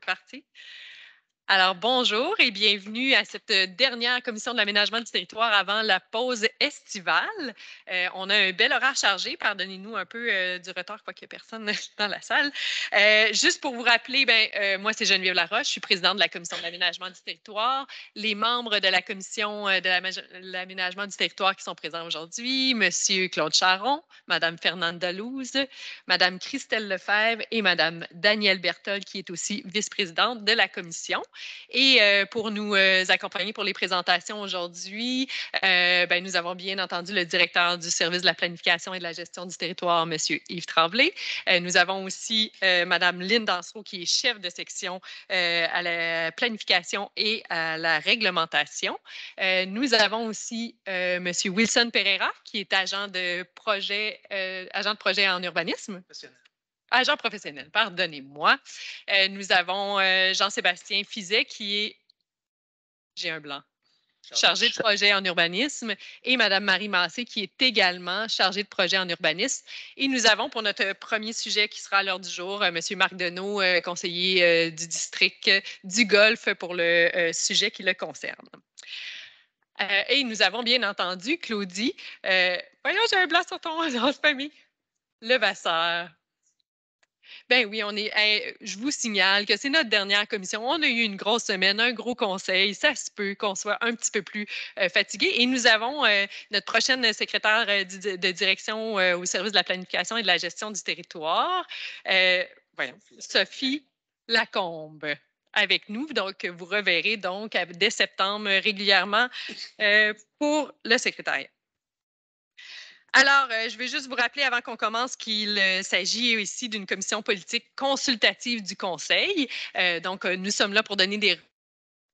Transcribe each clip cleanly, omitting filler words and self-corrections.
parti. Alors, bonjour et bienvenue à cette dernière commission de l'aménagement du territoire avant la pause estivale. On a un bel horaire chargé. Pardonnez-nous un peu du retard, quoique qu'il n'y ait personne dans la salle. Juste pour vous rappeler, moi, c'est Geneviève Laroche. Je suis présidente de la commission de l'aménagement du territoire. Les membres de la commission de l'aménagement du territoire qui sont présents aujourd'hui, Monsieur Claude Charron, Madame Fernande Dalouse, Madame Christelle Lefebvre et Madame Danielle Berthold, qui est aussi vice-présidente de la commission. Et pour nous accompagner pour les présentations aujourd'hui, nous avons bien entendu le directeur du service de la planification et de la gestion du territoire, M. Yves Tremblay. Nous avons aussi Mme Lynne Dansereau, qui est chef de section à la planification et à la réglementation. Nous avons aussi M. Wilson Pereira, qui est agent de projet en urbanisme. Agent professionnel, pardonnez-moi. Nous avons Jean-Sébastien Fizet, qui est, j'ai un blanc, chargé de projet en urbanisme, et Mme Marie Massé, qui est également chargée de projet en urbanisme. Et nous avons pour notre premier sujet qui sera à l'heure du jour, M. Marc Deneau, conseiller du district du Golfe pour le sujet qui le concerne. Et nous avons bien entendu Claudie. Voyons, j'ai un blanc sur ton nom de famille. Levasseur. Ben oui, je vous signale que c'est notre dernière commission. On a eu une grosse semaine, un gros conseil. Ça se peut qu'on soit un petit peu plus fatigué. Et nous avons notre prochaine secrétaire de direction au service de la planification et de la gestion du territoire, Sophie Lacombe, avec nous. Donc, vous reverrez donc dès septembre régulièrement pour le secrétariat. Alors, je vais juste vous rappeler avant qu'on commence qu'il s'agit ici d'une commission politique consultative du Conseil. Donc, nous sommes là pour donner des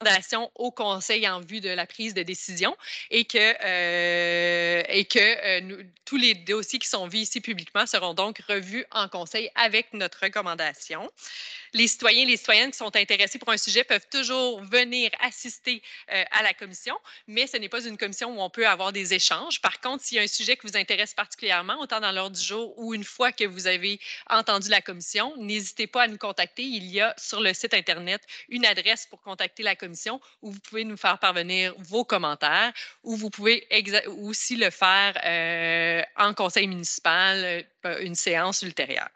recommandations au Conseil en vue de la prise de décision et que tous les dossiers qui sont vus ici publiquement seront donc revus en Conseil avec notre recommandation. Les citoyens et les citoyennes qui sont intéressés pour un sujet peuvent toujours venir assister à la commission, mais ce n'est pas une commission où on peut avoir des échanges. Par contre, s'il y a un sujet qui vous intéresse particulièrement, autant dans l'ordre du jour ou une fois que vous avez entendu la commission, n'hésitez pas à nous contacter. Il y a sur le site Internet une adresse pour contacter la commission où vous pouvez nous faire parvenir vos commentaires ou vous pouvez aussi le faire en conseil municipal, une séance ultérieure.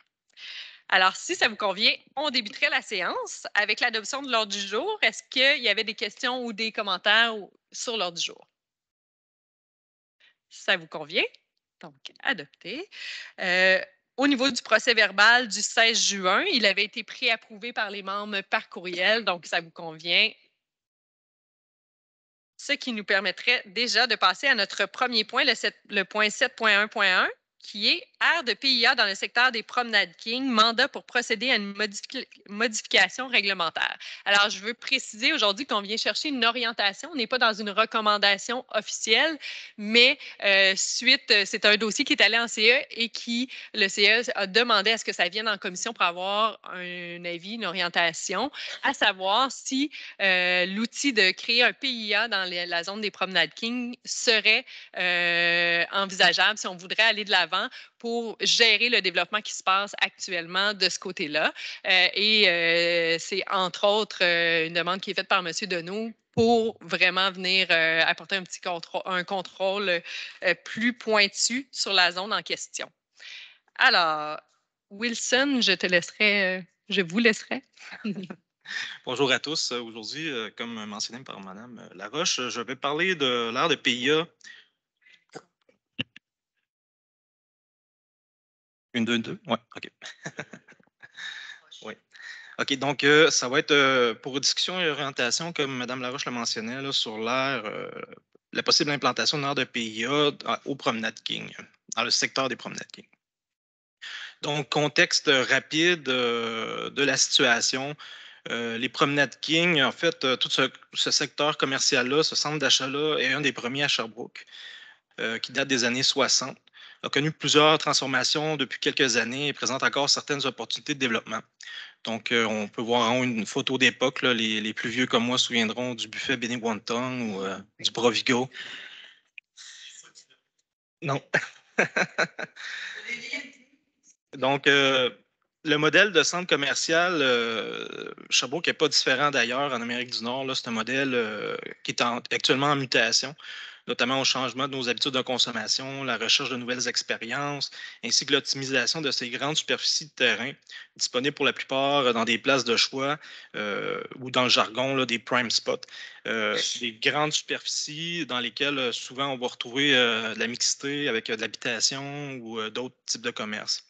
Alors, si ça vous convient, on débuterait la séance avec l'adoption de l'ordre du jour. Est-ce qu'il y avait des questions ou des commentaires sur l'ordre du jour? Ça vous convient? Donc, adopté. Au niveau du procès verbal du 16 juin, il avait été préapprouvé par les membres par courriel, donc ça vous convient. Ce qui nous permettrait déjà de passer à notre premier point, le point 7.1.1. Qui est aire de PIA dans le secteur des promenades King, mandat pour procéder à une modification réglementaire. Alors, je veux préciser aujourd'hui qu'on vient chercher une orientation. On n'est pas dans une recommandation officielle, mais c'est un dossier qui est allé en CE et le CE a demandé à ce que ça vienne en commission pour avoir un avis, une orientation, à savoir si l'outil de créer un PIA dans la zone des promenades King serait envisageable si on voudrait aller de l'avant pour gérer le développement qui se passe actuellement de ce côté-là. C'est entre autres une demande qui est faite par M. Deneau pour vraiment venir apporter un contrôle plus pointu sur la zone en question. Alors, Wilson, je vous laisserai. Bonjour à tous. Aujourd'hui, comme mentionné par Mme Laroche, je vais parler de l'aire de PIA. Une, deux, deux? Oui, OK. Oui. OK, donc ça va être pour discussion et orientation, comme Mme Laroche le mentionnait, là, sur l'aire, la possible implantation d'une aire de PIA au Promenade King, dans le secteur des Promenades King. Donc, contexte rapide de la situation. Les Promenades King, en fait, tout ce secteur commercial-là, ce centre d'achat-là, est un des premiers à Sherbrooke, qui date des années 60. A connu plusieurs transformations depuis quelques années et présente encore certaines opportunités de développement. Donc, on peut voir en haut une photo d'époque. Les plus vieux comme moi se souviendront du buffet Benny Wonton ou du Provigo. Non. Donc, le modèle de centre commercial, Sherbrooke n'est pas différent d'ailleurs en Amérique du Nord. C'est un modèle qui est actuellement en mutation, notamment au changement de nos habitudes de consommation, la recherche de nouvelles expériences, ainsi que l'optimisation de ces grandes superficies de terrain disponibles pour la plupart dans des places de choix ou dans le jargon là, des prime spots. Des grandes superficies dans lesquelles souvent on va retrouver de la mixité avec de l'habitation ou d'autres types de commerces.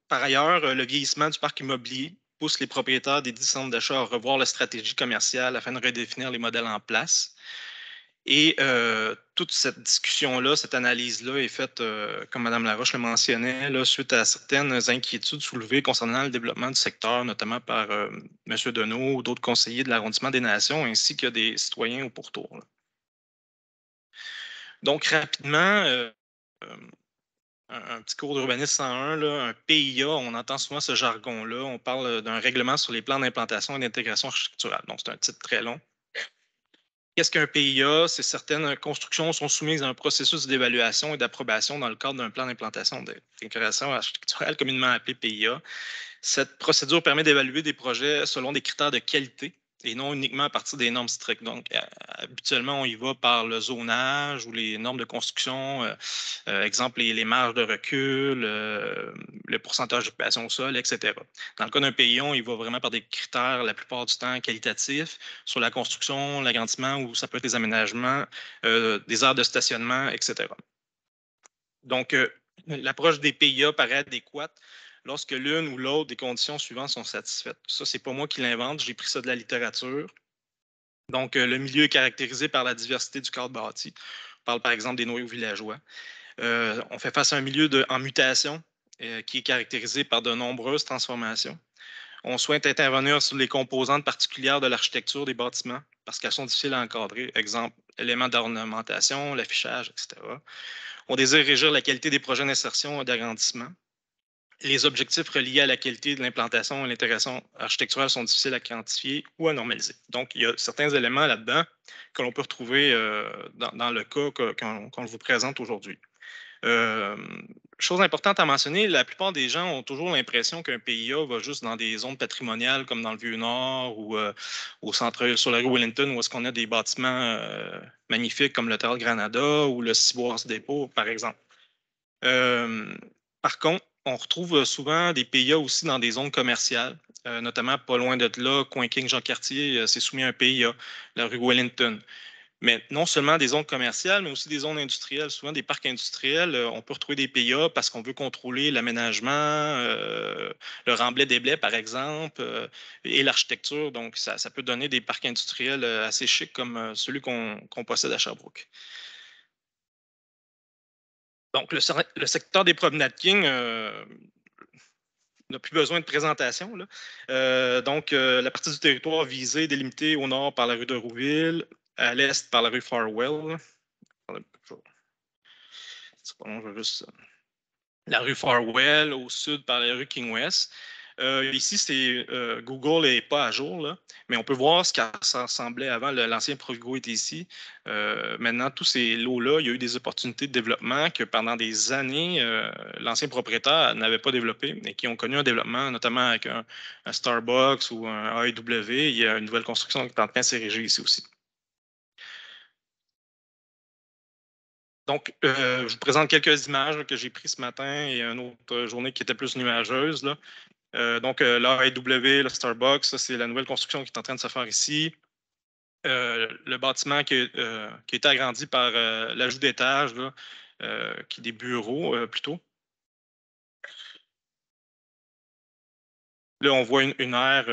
Par ailleurs, le vieillissement du parc immobilier pousse les propriétaires des 10 centres d'achat à revoir la stratégie commerciale afin de redéfinir les modèles en place. Et toute cette discussion-là, cette analyse-là est faite, comme Mme Laroche le mentionnait, là, suite à certaines inquiétudes soulevées concernant le développement du secteur, notamment par M. Deneau ou d'autres conseillers de l'arrondissement des Nations, ainsi que des citoyens au pourtour. Là. Donc, rapidement, un petit cours d'urbanisme 101, là, un PIA, on entend souvent ce jargon-là. On parle d'un règlement sur les plans d'implantation et d'intégration architecturale. Donc, c'est un titre très long. Qu'est-ce qu'un PIA? C'est certaines constructions sont soumises à un processus d'évaluation et d'approbation dans le cadre d'un plan d'implantation et d'intégration architecturale communément appelé PIA. Cette procédure permet d'évaluer des projets selon des critères de qualité et non uniquement à partir des normes strictes. Donc, habituellement, on y va par le zonage ou les normes de construction, exemple les marges de recul, le pourcentage d'occupation au sol, etc. Dans le cas d'un pays, on y va vraiment par des critères, la plupart du temps, qualitatifs, sur la construction, l'agrandissement, ou ça peut être des aménagements, des aires de stationnement, etc. Donc, l'approche des PIA paraît adéquate lorsque l'une ou l'autre des conditions suivantes sont satisfaites. Ça, c'est pas moi qui l'invente, j'ai pris ça de la littérature. Donc, le milieu est caractérisé par la diversité du cadre bâti. On parle par exemple des noyaux villageois. On fait face à un milieu en mutation qui est caractérisé par de nombreuses transformations. On souhaite intervenir sur les composantes particulières de l'architecture des bâtiments parce qu'elles sont difficiles à encadrer. Exemple, éléments d'ornementation, l'affichage, etc. On désire régir la qualité des projets d'insertion et d'agrandissement. Les objectifs reliés à la qualité de l'implantation et l'intégration architecturale sont difficiles à quantifier ou à normaliser. Donc, il y a certains éléments là-dedans que l'on peut retrouver dans le cas qu'on vous présente aujourd'hui. Chose importante à mentionner, la plupart des gens ont toujours l'impression qu'un PIA va juste dans des zones patrimoniales comme dans le Vieux-Nord ou au centre, sur la rue Wellington où est-ce qu'on a des bâtiments magnifiques comme l'Hôtel Granada ou le Ciboire Dépôt, par exemple. Par contre, on retrouve souvent des PIA aussi dans des zones commerciales, notamment pas loin de là, Coin King Jean-Cartier, c'est soumis à un PIA, la rue Wellington. Mais non seulement des zones commerciales, mais aussi des zones industrielles. Souvent, des parcs industriels, on peut retrouver des PIA parce qu'on veut contrôler l'aménagement, le remblai des blés, par exemple, et l'architecture. Donc, ça peut donner des parcs industriels assez chics comme celui qu'on possède à Sherbrooke. Donc, le secteur des promenades King n'a plus besoin de présentation. Là. La partie du territoire visée est délimitée au nord par la rue de Rouville, à l'est par la rue Farwell. C'est pas long, je vais juste la rue Farwell, au sud par la rue King West. Ici, Google n'est pas à jour, là, mais on peut voir ce que ça ressemblait avant. L'ancien Provigo était ici. Maintenant, tous ces lots-là, il y a eu des opportunités de développement que pendant des années, l'ancien propriétaire n'avait pas développé et qui ont connu un développement, notamment avec un Starbucks ou un AEW. Il y a une nouvelle construction qui est en train de s'ériger ici aussi. Donc, je vous présente quelques images que j'ai prises ce matin et une autre journée qui était plus nuageuse. Là. L'AEW, le Starbucks, ça, c'est la nouvelle construction qui est en train de se faire ici. Le bâtiment qui a été agrandi par l'ajout d'étages, qui est des bureaux plutôt. Là, on voit une aire,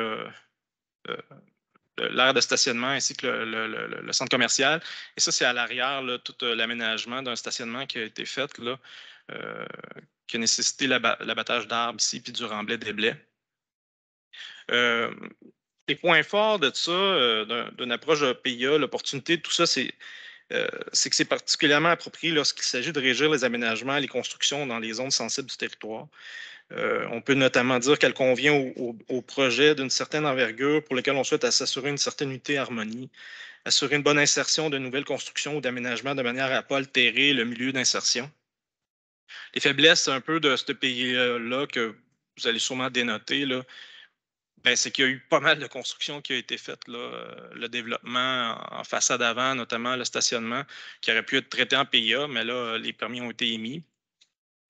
l'aire de stationnement ainsi que le centre commercial. Et ça, c'est à l'arrière, tout l'aménagement d'un stationnement qui a été fait, là, qui a nécessité l'abattage d'arbres ici puis du remblai des blés. Les points forts de ça, d'une approche de PIA, l'opportunité, tout ça, c'est que c'est particulièrement approprié lorsqu'il s'agit de régir les aménagements et les constructions dans les zones sensibles du territoire. On peut notamment dire qu'elle convient au projet d'une certaine envergure pour lequel on souhaite s'assurer une certaine unité et harmonie, assurer une bonne insertion de nouvelles constructions ou d'aménagements de manière à ne pas altérer le milieu d'insertion. Les faiblesses un peu de ce pays-là que vous allez sûrement dénoter, là, ben, c'est qu'il y a eu pas mal de construction qui a été faite, là, le développement en façade avant, notamment le stationnement, qui aurait pu être traité en PIA, mais là, les permis ont été émis.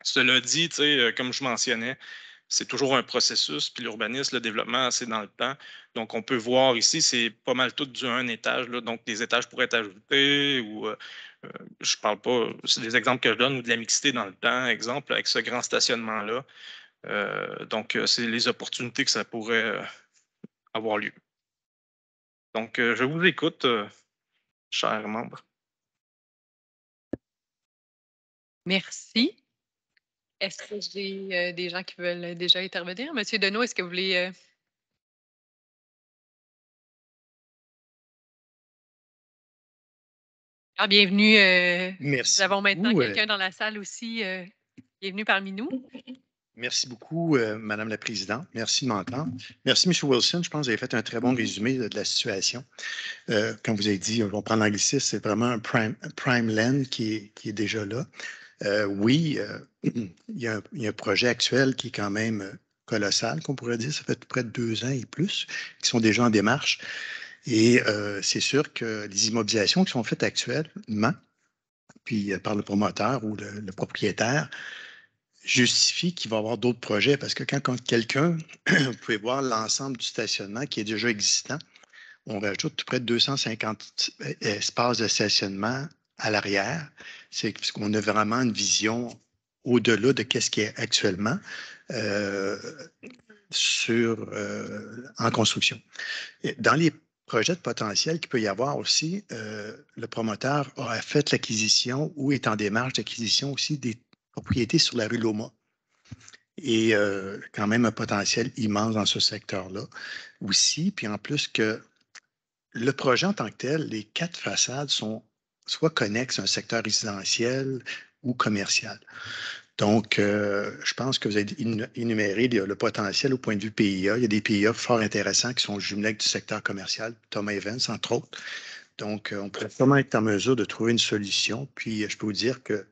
Cela dit, comme je mentionnais, c'est toujours un processus, puis l'urbanisme, le développement, c'est dans le temps. Donc, on peut voir ici, c'est pas mal tout du un étage, là, donc des étages pourraient être ajoutés ou je parle pas, c'est des exemples que je donne, ou de la mixité dans le temps, exemple, avec ce grand stationnement-là. Donc, c'est les opportunités que ça pourrait avoir lieu. Donc, je vous écoute, chers membres. Merci. Est-ce que j'ai des gens qui veulent déjà intervenir? Monsieur Deneau, est-ce que vous voulez... Ah, bienvenue. Nous Merci avons maintenant beaucoup. quelqu'un dans la salle aussi. Bienvenue parmi nous. Merci beaucoup, Madame la Présidente. Merci de m'entendre. Merci, M. Wilson. Je pense que vous avez fait un très bon résumé de la situation. Comme vous avez dit, on va prendre l'anglicisme, c'est vraiment un prime land qui est déjà là. Oui, il y a un projet actuel qui est quand même colossal, qu'on pourrait dire. Ça fait près de 2 ans et plus, qui sont déjà en démarche. Et c'est sûr que les immobilisations qui sont faites actuellement, puis par le promoteur ou le propriétaire, justifie qu'il va y avoir d'autres projets parce que quand quelqu'un, vous pouvez voir l'ensemble du stationnement qui est déjà existant, on rajoute près de 250 espaces de stationnement à l'arrière. C'est parce qu'on a vraiment une vision au-delà de ce qui est actuellement euh, en construction. Et dans les projets de potentiel qu'il peut y avoir aussi, le promoteur a fait l'acquisition ou est en démarche d'acquisition aussi des propriétés sur la rue Loma et quand même un potentiel immense dans ce secteur-là aussi. Puis en plus que le projet en tant que tel, les 4 façades sont soit connexes à un secteur résidentiel ou commercial. Donc, je pense que vous avez énuméré le potentiel au point de vue PIA. Il y a des PIA fort intéressants qui sont jumelés du secteur commercial, Thomas Evans, entre autres. Donc, on pourrait vraiment être en mesure de trouver une solution. Puis, je peux vous dire que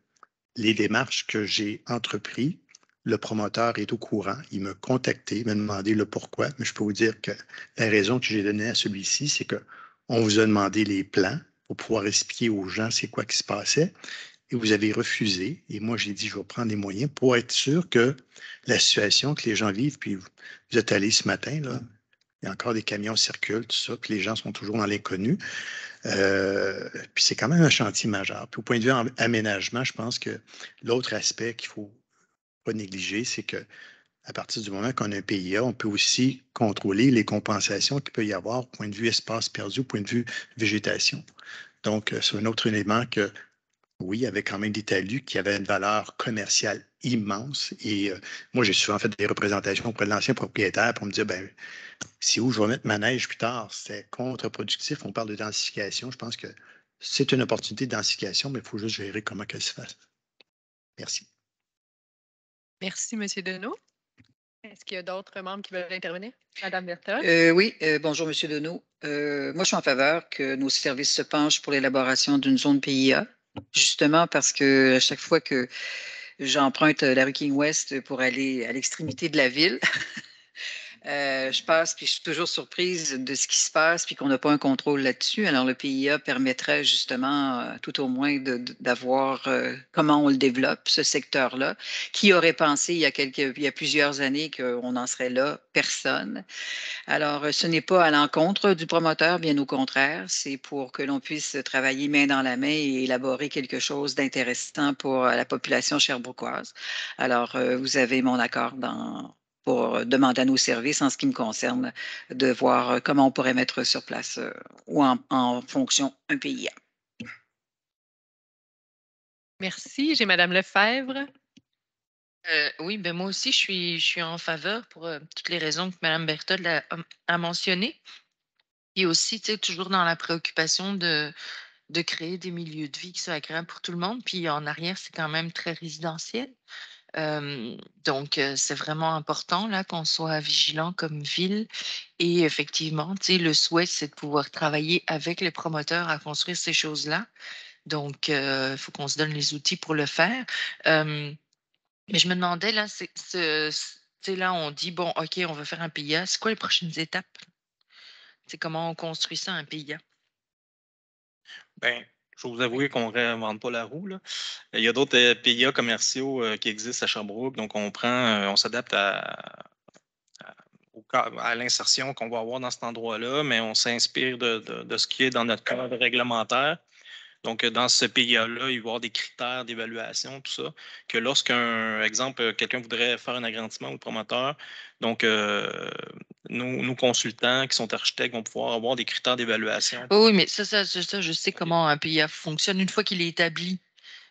les démarches que j'ai entreprises, le promoteur est au courant. Il m'a contacté, il m'a demandé le pourquoi, mais je peux vous dire que la raison que j'ai donnée à celui-ci, c'est qu'on vous a demandé les plans pour pouvoir expliquer aux gens c'est quoi qui se passait et vous avez refusé. Et moi, j'ai dit, je vais prendre les moyens pour être sûr que la situation que les gens vivent, puis vous êtes allé ce matin, là, il y a encore des camions circulent, tout ça, puis les gens sont toujours dans l'inconnu. Puis c'est quand même un chantier majeur. Puis au point de vue aménagement, je pense que l'autre aspect qu'il ne faut pas négliger, c'est que à partir du moment qu'on a un PIA, on peut aussi contrôler les compensations qu'il peut y avoir au point de vue espace perdu, au point de vue végétation. Donc, c'est un autre élément que, oui, il y avait quand même des talus qui avaient une valeur commerciale immense. Et moi, j'ai souvent fait des représentations auprès de l'ancien propriétaire pour me dire, ben, c'est où je vais mettre ma neige plus tard. C'est contre-productif. On parle de densification. Je pense que c'est une opportunité de densification, mais il faut juste gérer comment qu'elle se fasse. Merci. Merci, Monsieur Deneau. Est-ce qu'il y a d'autres membres qui veulent intervenir? Madame Berthold? Oui, bonjour, Monsieur Deneau. Moi, je suis en faveur que nos services se penchent pour l'élaboration d'une zone PIA, justement parce que à chaque fois que j'emprunte la rue King West pour aller à l'extrémité de la ville, je passe, puis je suis toujours surprise de ce qui se passe, puis qu'on n'a pas un contrôle là-dessus. Alors, le PIA permettrait justement, tout au moins, d'avoir comment on le développe, ce secteur-là. Qui aurait pensé il y a plusieurs années qu'on en serait là? Personne. Alors, ce n'est pas à l'encontre du promoteur, bien au contraire, c'est pour que l'on puisse travailler main dans la main et élaborer quelque chose d'intéressant pour la population cherbourgoise. Alors, vous avez mon accord pour demander à nos services, en ce qui me concerne, de voir comment on pourrait mettre sur place ou en fonction un PIA. Merci. J'ai Madame Lefebvre. Oui, ben moi aussi, je suis en faveur pour toutes les raisons que Mme Berthold a mentionnées. Et aussi, tu sais, toujours dans la préoccupation de créer des milieux de vie qui soient agréables pour tout le monde. Puis en arrière, c'est quand même très résidentiel. Donc, c'est vraiment important là qu'on soit vigilant comme ville. Et effectivement, tu sais, le souhait, c'est de pouvoir travailler avec les promoteurs à construire ces choses-là. Donc, il faut qu'on se donne les outils pour le faire. Mais je me demandais, là, là, on dit, bon, OK, on va faire un PIA. C'est quoi les prochaines étapes? C'est comment on construit ça, un PIA? Ben, je vais vous avouer qu'on ne réinvente pas la roue, là. Il y a d'autres PIA commerciaux qui existent à Sherbrooke, donc on s'adapte à l'insertion qu'on va avoir dans cet endroit-là, mais on s'inspire de ce qui est dans notre cadre réglementaire. Donc, dans ce PIA-là, il va y avoir des critères d'évaluation, tout ça, que lorsqu'un exemple, quelqu'un voudrait faire un agrandissement ou le promoteur, donc nos consultants qui sont architectes vont pouvoir avoir des critères d'évaluation. Oui, mais ça, je sais comment un PIA fonctionne une fois qu'il est établi.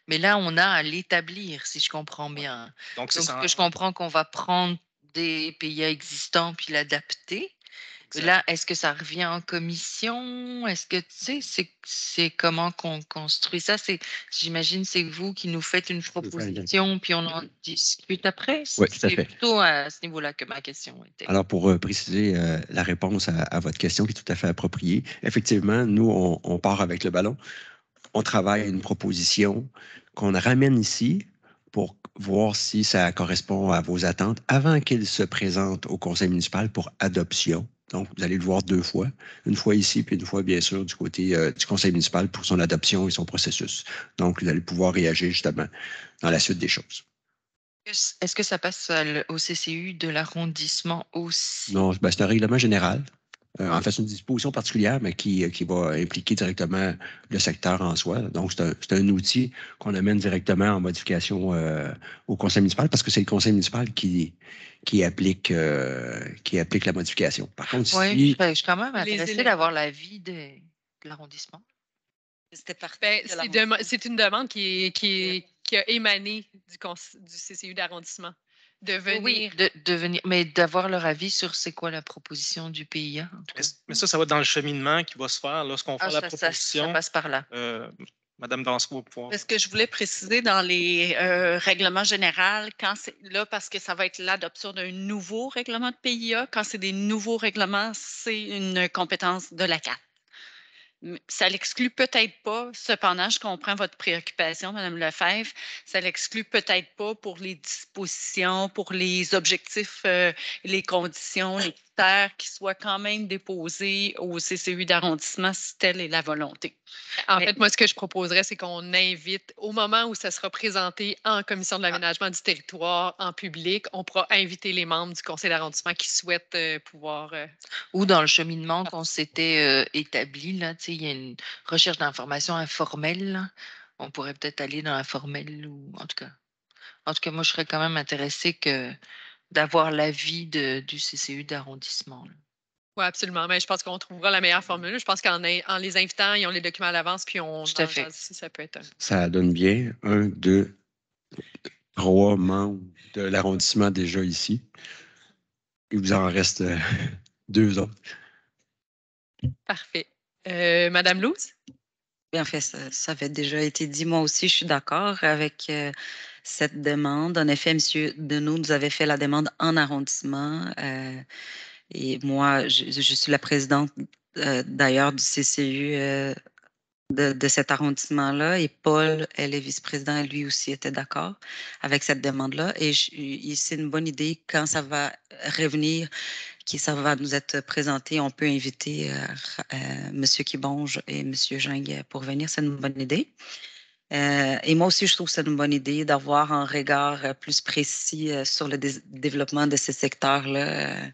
Mais là, on a à l'établir, si je comprends bien. Donc, Donc, ce que je comprends qu'on va prendre des PIA existants puis l'adapter. Là, est-ce que ça revient en commission? Est-ce que, tu sais, c'est comment qu'on construit ça? J'imagine, c'est vous qui nous faites une proposition, puis on en discute après? Oui, tout à C'est fait. plutôt à ce niveau-là que ma question était. Alors, pour préciser la réponse à votre question qui est tout à fait appropriée, effectivement, nous, on part avec le ballon. On travaille une proposition qu'on ramène ici pour voir si ça correspond à vos attentes avant qu'il se présente au conseil municipal pour adoption. Donc, vous allez le voir 2 fois, une fois ici, puis une fois, bien sûr, du côté du conseil municipal pour son adoption et son processus. Donc, vous allez pouvoir réagir justement dans la suite des choses. Est-ce que ça passe au CCU de l'arrondissement aussi? Non, ben, c'est un règlement général. En fait, c'est une disposition particulière, mais qui va impliquer directement le secteur en soi. Donc, c'est un outil qu'on amène directement en modification au conseil municipal parce que c'est le conseil municipal qui applique la modification. Par contre, Oui, je suis quand même intéressée d'avoir l'avis de l'arrondissement. C'était parfait. C'est une demande qui a émané du CCU d'arrondissement. De venir. Oui, de venir, mais d'avoir leur avis sur c'est quoi la proposition du PIA. Mais ça va être dans le cheminement qui va se faire lorsqu'on fait la proposition. Ça passe par là. Madame Dansereau va pouvoir. Ce que je voulais préciser dans les règlements généraux, quand c'est là, parce que ça va être l'adoption d'un nouveau règlement de PIA, quand c'est des nouveaux règlements, c'est une compétence de la CAT. Ça l'exclut peut-être pas. Cependant, je comprends votre préoccupation, Mme Lefebvre. Ça l'exclut peut-être pas pour les dispositions, pour les objectifs, les conditions, les critères qui soient quand même déposés au CCU d'arrondissement si telle est la volonté. En fait, moi, ce que je proposerais, c'est qu'on invite, au moment où ça sera présenté en commission de l'aménagement du territoire, en public, on pourra inviter les membres du conseil d'arrondissement qui souhaitent pouvoir... Ou dans le cheminement qu'on s'était établi, là, il y a une recherche d'informations informelle. Là. On pourrait peut-être aller dans l'informel ou en tout cas, moi, je serais quand même intéressée d'avoir l'avis du CCU d'arrondissement. Oui, absolument. Mais je pense qu'on trouvera la meilleure formule. Je pense qu'en les invitant, ils ont les documents à l'avance, puis on Tout à fait. Si ça peut être. Ça donne bien 1, 2, 3 membres de l'arrondissement déjà ici. Il vous en reste 2 autres. Parfait. Madame Louze? En fait, ça avait déjà été dit. Moi aussi, je suis d'accord avec cette demande. En effet, M. Deneau nous avait fait la demande en arrondissement. Et moi, je suis la présidente d'ailleurs du CCU de cet arrondissement-là. Et Paul, elle est vice-président, lui aussi était d'accord avec cette demande-là. Et c'est une bonne idée quand ça va revenir, ça va nous être présenté. On peut inviter M. Kibonge et M. Jung pour venir. C'est une bonne idée. Et moi aussi, je trouve que c'est une bonne idée d'avoir un regard plus précis sur le développement de ces secteurs-là.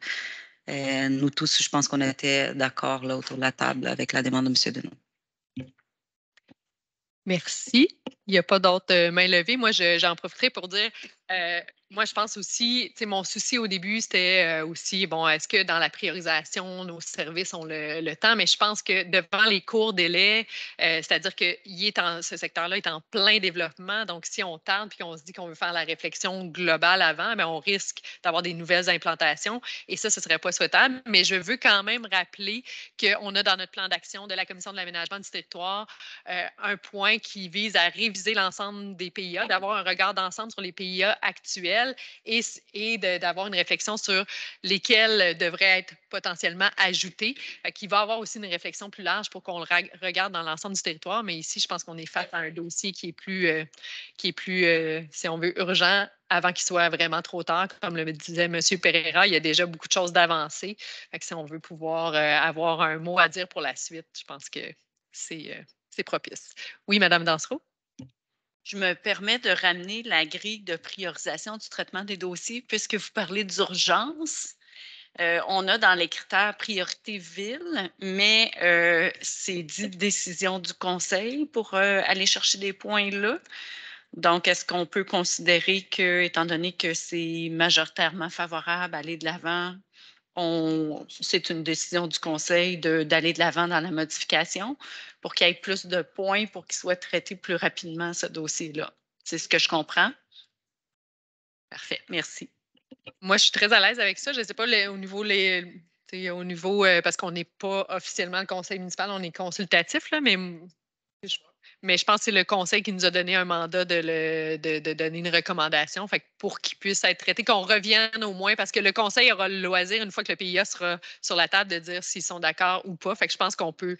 Nous tous, je pense qu'on était d'accord là, autour de la table avec la demande de M. Deneau. Merci. Il n'y a pas d'autres mains levées. Moi, j'en profiterai pour dire, moi, je pense aussi, mon souci au début, c'était aussi, bon, est-ce que dans la priorisation, nos services ont le temps? Mais je pense que devant les courts délais, c'est-à-dire que ce secteur-là est en plein développement. Donc, si on tarde puis qu'on se dit qu'on veut faire la réflexion globale avant, bien, on risque d'avoir des nouvelles implantations. Et ça, ce ne serait pas souhaitable. Mais je veux quand même rappeler qu'on a dans notre plan d'action de la Commission de l'aménagement du territoire un point qui vise à réviser l'ensemble des PIA, d'avoir un regard d'ensemble sur les PIA actuels industriels et d'avoir une réflexion sur lesquels devraient être potentiellement ajoutés. Il va y avoir aussi une réflexion plus large pour qu'on le regarde dans l'ensemble du territoire, mais ici, je pense qu'on est face à un dossier qui est plus si on veut, urgent avant qu'il soit vraiment trop tard. Comme le disait M. Pereira, il y a déjà beaucoup de choses d'avancées. Si on veut pouvoir avoir un mot à dire pour la suite, je pense que c'est propice. Oui, Mme Dansereau? Je me permets de ramener la grille de priorisation du traitement des dossiers puisque vous parlez d'urgence. On a dans les critères priorité ville, mais c'est dit décision du conseil pour aller chercher des points là. Donc, est-ce qu'on peut considérer que, étant donné que c'est majoritairement favorable à aller de l'avant, c'est une décision du conseil d'aller de l'avant dans la modification pour qu'il y ait plus de points pour qu'il soit traité plus rapidement, ce dossier-là? C'est ce que je comprends? Parfait, merci. Moi, je suis très à l'aise avec ça. Je ne sais pas au niveau, parce qu'on n'est pas officiellement le conseil municipal, on est consultatif, là, mais je pense que c'est le conseil qui nous a donné un mandat de donner une recommandation pour qu'il puisse être traité, qu'on revienne au moins, parce que le conseil aura le loisir, une fois que le PIA sera sur la table, de dire s'ils sont d'accord ou pas. Je pense qu'on peut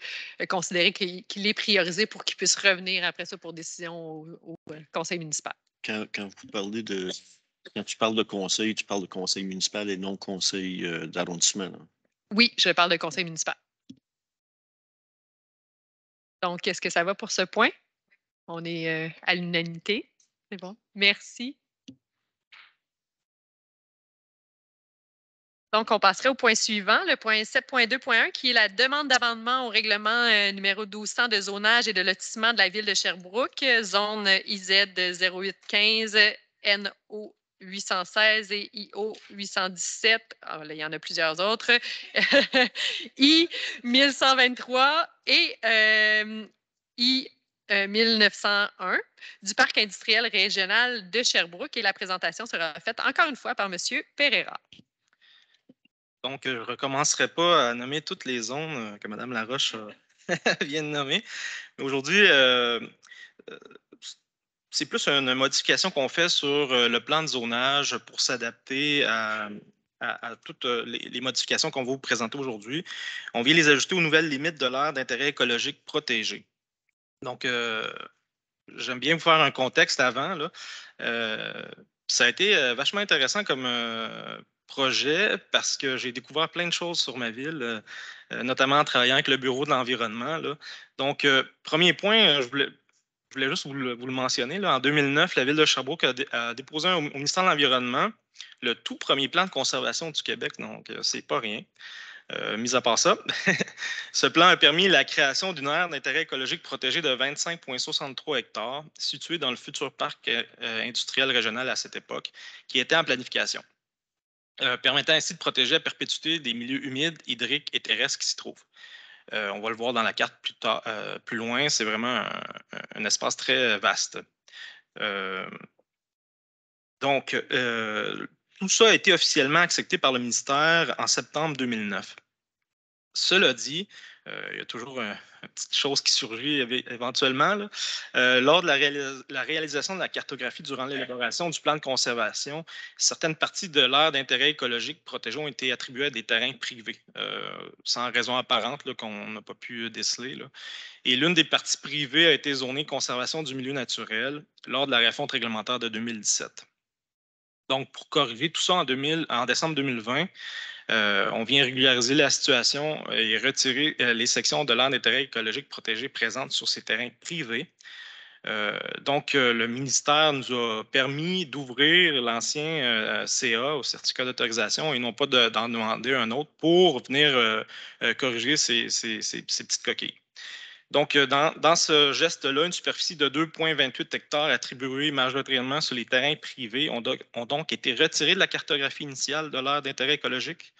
considérer qu'il est priorisé pour qu'il puisse revenir après ça pour décision au conseil municipal. Quand tu parles de conseil, tu parles de conseil municipal et non conseil d'arrondissement. Oui, je parle de conseil municipal. Donc, est-ce que ça va pour ce point? On est à l'unanimité. C'est bon. Merci. Donc, on passerait au point suivant, le point 7.2.1, qui est la demande d'amendement au règlement numéro 1200 de zonage et de lotissement de la ville de Sherbrooke, zone IZ 0815, NO 816 et IO 817. Ah, là, il y en a plusieurs autres. I 1123 et I 1901 du Parc industriel régional de Sherbrooke. Et la présentation sera faite encore une fois par M. Pereira. Donc, je ne recommencerai pas à nommer toutes les zones que Mme Laroche vient de nommer. Aujourd'hui, c'est plus une modification qu'on fait sur le plan de zonage pour s'adapter à toutes les modifications qu'on va vous présenter aujourd'hui. On vient les ajouter aux nouvelles limites de l'aire d'intérêt écologique protégé. Donc, j'aime bien vous faire un contexte avant, là. Ça a été vachement intéressant comme projet parce que j'ai découvert plein de choses sur ma ville, notamment en travaillant avec le Bureau de l'environnement. Donc, premier point, je voulais juste vous le mentionner. Là. En 2009, la ville de Sherbrooke a déposé au ministère de l'Environnement le tout premier plan de conservation du Québec. Donc, c'est pas rien. Mis à part ça, ce plan a permis la création d'une aire d'intérêt écologique protégée de 25,63 hectares, située dans le futur parc industriel régional à cette époque, qui était en planification, permettant ainsi de protéger à perpétuité des milieux humides, hydriques et terrestres qui s'y trouvent. On va le voir dans la carte plus loin, c'est vraiment un espace très vaste. Donc, tout ça a été officiellement accepté par le ministère en septembre 2009. Cela dit, il y a toujours une petite chose qui surgit éventuellement. Là. Lors de la réalisation de la cartographie durant l'élaboration du plan de conservation, certaines parties de l'aire d'intérêt écologique protégé ont été attribuées à des terrains privés, sans raison apparente qu'on n'a pas pu déceler. Là. Et l'une des parties privées a été zonée conservation du milieu naturel lors de la refonte réglementaire de 2017. Donc, pour corriger tout ça en décembre 2020, on vient régulariser la situation et retirer les sections de l'aire d'intérêt écologique protégé présentes sur ces terrains privés. Donc, le ministère nous a permis d'ouvrir l'ancien CA au certificat d'autorisation et non pas d'en demander un autre pour venir corriger ces petites coquilles. Donc, dans ce geste-là, une superficie de 2,28 hectares attribuée majoritairement sur les terrains privés ont donc été retirés de la cartographie initiale de l'aire d'intérêt écologique.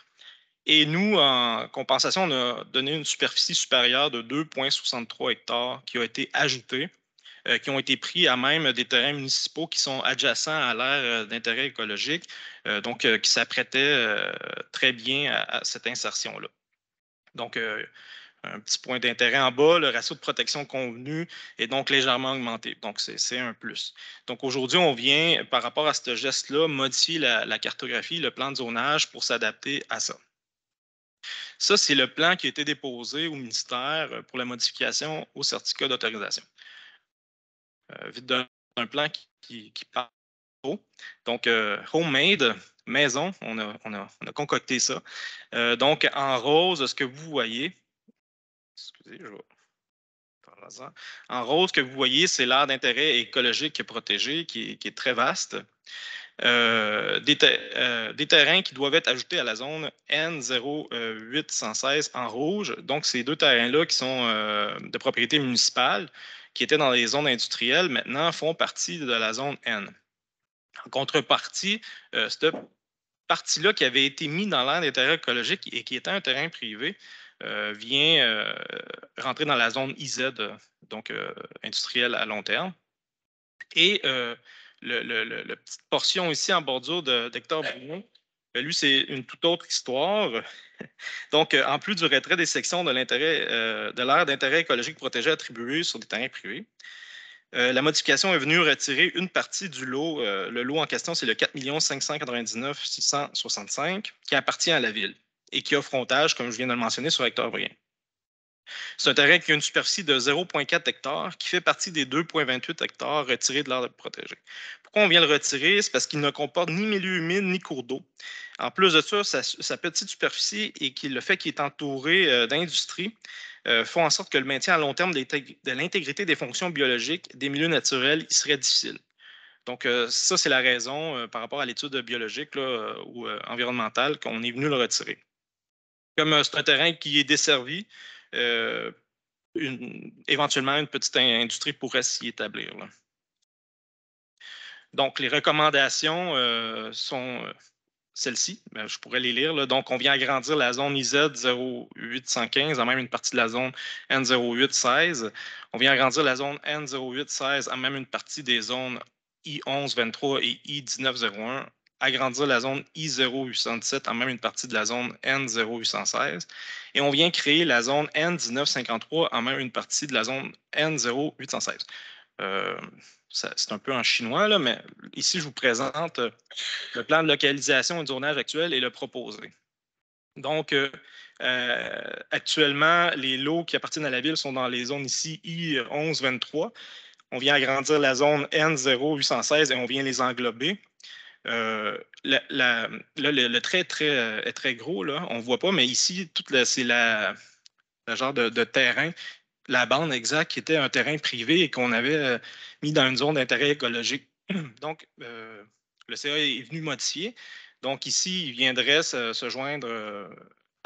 Et nous, en compensation, on a donné une superficie supérieure de 2,63 hectares qui a été ajoutée, qui ont été pris à même des terrains municipaux qui sont adjacents à l'aire d'intérêt écologique, donc qui s'apprêtaient très bien à cette insertion-là. Donc, un petit point d'intérêt en bas, le ratio de protection convenu est donc légèrement augmenté. Donc, c'est un plus. Donc, aujourd'hui, on vient, par rapport à ce geste-là, modifier la cartographie, le plan de zonage pour s'adapter à ça. Ça, c'est le plan qui a été déposé au ministère pour la modification au certificat d'autorisation. Vite d'un plan qui part. Donc, homemade, maison, on a concocté ça. Donc, en rose, ce que vous voyez, excusez, je vais faire laser. En rose, ce que vous voyez, c'est l'aire d'intérêt écologique protégé qui est très vaste. Des terrains qui doivent être ajoutés à la zone N08116 en rouge. Donc, ces deux terrains-là qui sont de propriété municipale, qui étaient dans les zones industrielles, maintenant font partie de la zone N. En contrepartie, cette partie-là qui avait été mise dans l'aire d'intérêt écologique et qui était un terrain privé vient rentrer dans la zone IZ, donc industrielle à long terme. Et la petite portion ici en bordure d'Hector Bruno, lui, c'est une toute autre histoire. Donc, en plus du retrait des sections de l'aire d'intérêt écologique protégé attribuées sur des terrains privés, la modification est venue retirer une partie du lot. Le lot en question, c'est le 4 599 665 qui appartient à la ville et qui a frontage, comme je viens de le mentionner, sur Hector Brien. C'est un terrain qui a une superficie de 0,4 hectares qui fait partie des 2,28 hectares retirés de l'aire protégée. Pourquoi on vient le retirer? C'est parce qu'il ne comporte ni milieu humide ni cours d'eau. En plus de ça, sa petite superficie et le fait qu'il est entouré d'industries font en sorte que le maintien à long terme de l'intégrité des fonctions biologiques des milieux naturels il serait difficile. Donc, ça, c'est la raison par rapport à l'étude biologique là, ou environnementale qu'on est venu le retirer. Comme c'est un terrain qui est desservi, éventuellement, une petite industrie pourrait s'y établir. Là. Donc, les recommandations sont celles-ci. Je pourrais les lire. Là. Donc, on vient agrandir la zone IZ 0815 en même une partie de la zone N0816. On vient agrandir la zone N0816 en même une partie des zones I1123 et I1901. Agrandir la zone I0817 en même une partie de la zone N0816. Et on vient créer la zone N1953 en même une partie de la zone N0816. C'est un peu en chinois, là, mais ici, je vous présente le plan de localisation et de zonage actuel et le proposé. Donc, actuellement, les lots qui appartiennent à la ville sont dans les zones ici I1123. On vient agrandir la zone N0816 et on vient les englober. Le trait est très gros, là, on ne voit pas, mais ici, c'est le genre de terrain, la bande exacte qui était un terrain privé et qu'on avait mis dans une zone d'intérêt écologique. Donc, le CA est venu modifier. Donc, ici, il viendrait se joindre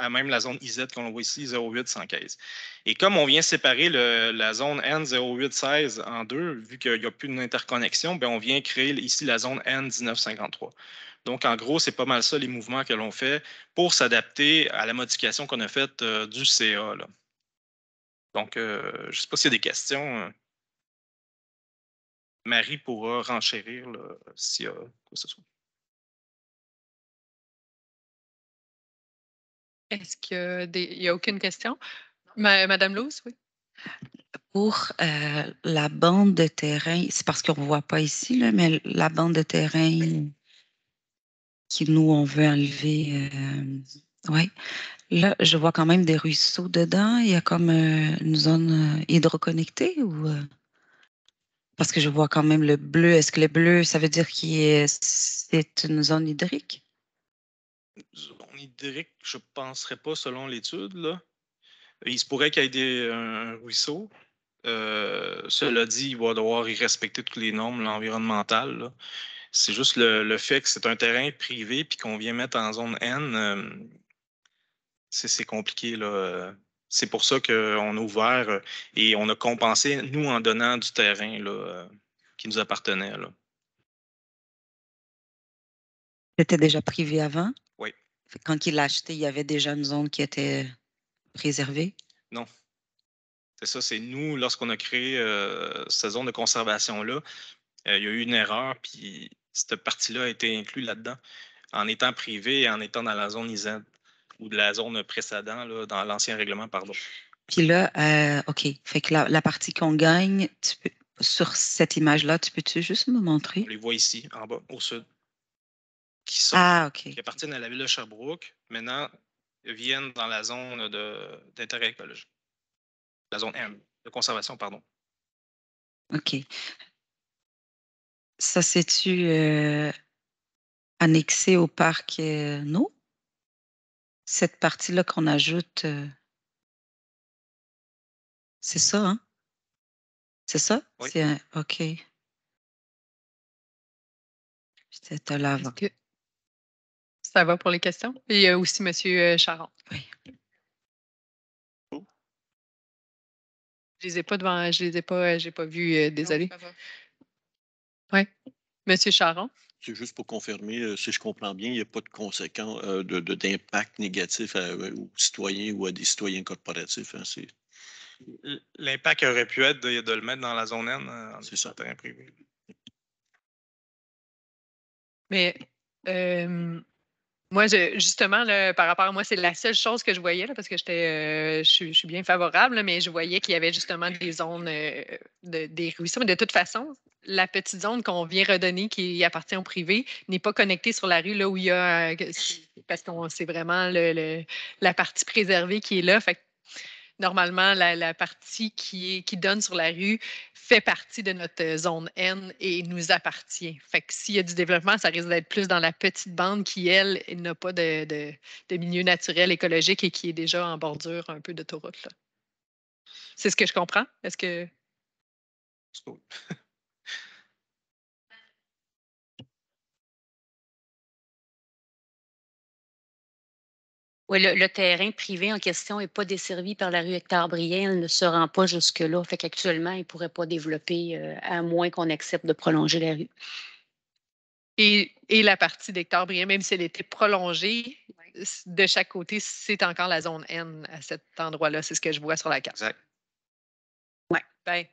à même la zone IZ qu'on voit ici, 0815. Et comme on vient séparer la zone N0816 en deux, vu qu'il n'y a plus d'interconnexion, ben on vient créer ici la zone N1953. Donc, en gros, c'est pas mal ça les mouvements que l'on fait pour s'adapter à la modification qu'on a faite du CA. Là. Donc, je ne sais pas s'il y a des questions. Marie pourra renchérir s'il y a quoi que ce soit. Est-ce qu'il y a aucune question? Madame Luz, oui. Pour la bande de terrain, c'est parce qu'on ne voit pas ici, là, mais la bande de terrain qui nous, on veut enlever. Oui. Là, je vois quand même des ruisseaux dedans. Il y a comme une zone hydroconnectée ou. Parce que je vois quand même le bleu. Est-ce que le bleu, ça veut dire que c'est une zone hydrique? Zone hydrique, je ne penserais pas selon l'étude. Là. Il se pourrait qu'il y ait un ruisseau. Cela dit, il va devoir y respecter toutes les normes environnementales. C'est juste le fait que c'est un terrain privé et qu'on vient mettre en zone N, c'est compliqué. Là. C'est pour ça qu'on a ouvert et on a compensé, nous, en donnant du terrain là, qui nous appartenait. Là. C'était déjà privé avant? Oui. Quand il l'a acheté, il y avait déjà une zone qui était préservée? Non. C'est ça, c'est nous, lorsqu'on a créé cette zone de conservation-là, il y a eu une erreur, puis cette partie-là a été inclue là-dedans, en étant privée et en étant dans la zone IZ, ou de la zone précédente, là, dans l'ancien règlement, pardon. Puis là, OK. Fait que la partie qu'on gagne, sur cette image-là, peux-tu juste me montrer? On les voit ici, en bas, au sud, OK. qui appartiennent à la ville de Sherbrooke. Maintenant, ils viennent dans la zone d'intérêt écologique. La zone M, de conservation, pardon. OK. Ça, c'est-tu annexé au parc non? Cette partie-là qu'on ajoute, c'est ça, hein? C'est ça? Oui. OK. C'était là avant. Est-ce que ça va pour les questions? Et il y a aussi M. Charon. Oui. Je les ai pas devant, je les ai pas, j'ai pas vu, désolé. Oui. Monsieur Charon. C'est juste pour confirmer, si je comprends bien, il n'y a pas de conséquences, d'impact négatif aux citoyens ou à des citoyens corporatifs. Hein, L'impact aurait pu être de le mettre dans la zone N, c'est ça. terrain privé. Mais moi, justement, là, par rapport à moi, c'est la seule chose que je voyais, là, parce que je suis bien favorable, là, mais je voyais qu'il y avait justement des zones, des ruisseaux. Mais de toute façon, la petite zone qu'on vient redonner qui appartient au privé n'est pas connectée sur la rue là où il y a, parce que c'est vraiment la partie préservée qui est là. Fait que normalement, la partie qui donne sur la rue fait partie de notre zone N et nous appartient. Fait que s'il y a du développement, ça risque d'être plus dans la petite bande qui, elle, n'a pas de milieu naturel écologique et qui est déjà en bordure un peu d'autoroute, là. C'est ce que je comprends? Est-ce que. C'est cool. Oui, le terrain privé en question n'est pas desservi par la rue Hector-Brien. Elle ne se rend pas jusque-là. Fait qu'actuellement, il ne pourrait pas développer à moins qu'on accepte de prolonger la rue. Et la partie d'Hector-Brien, même si elle était prolongée, de chaque côté, c'est encore la zone N à cet endroit-là. C'est ce que je vois sur la carte. Exact. Oui. Ben,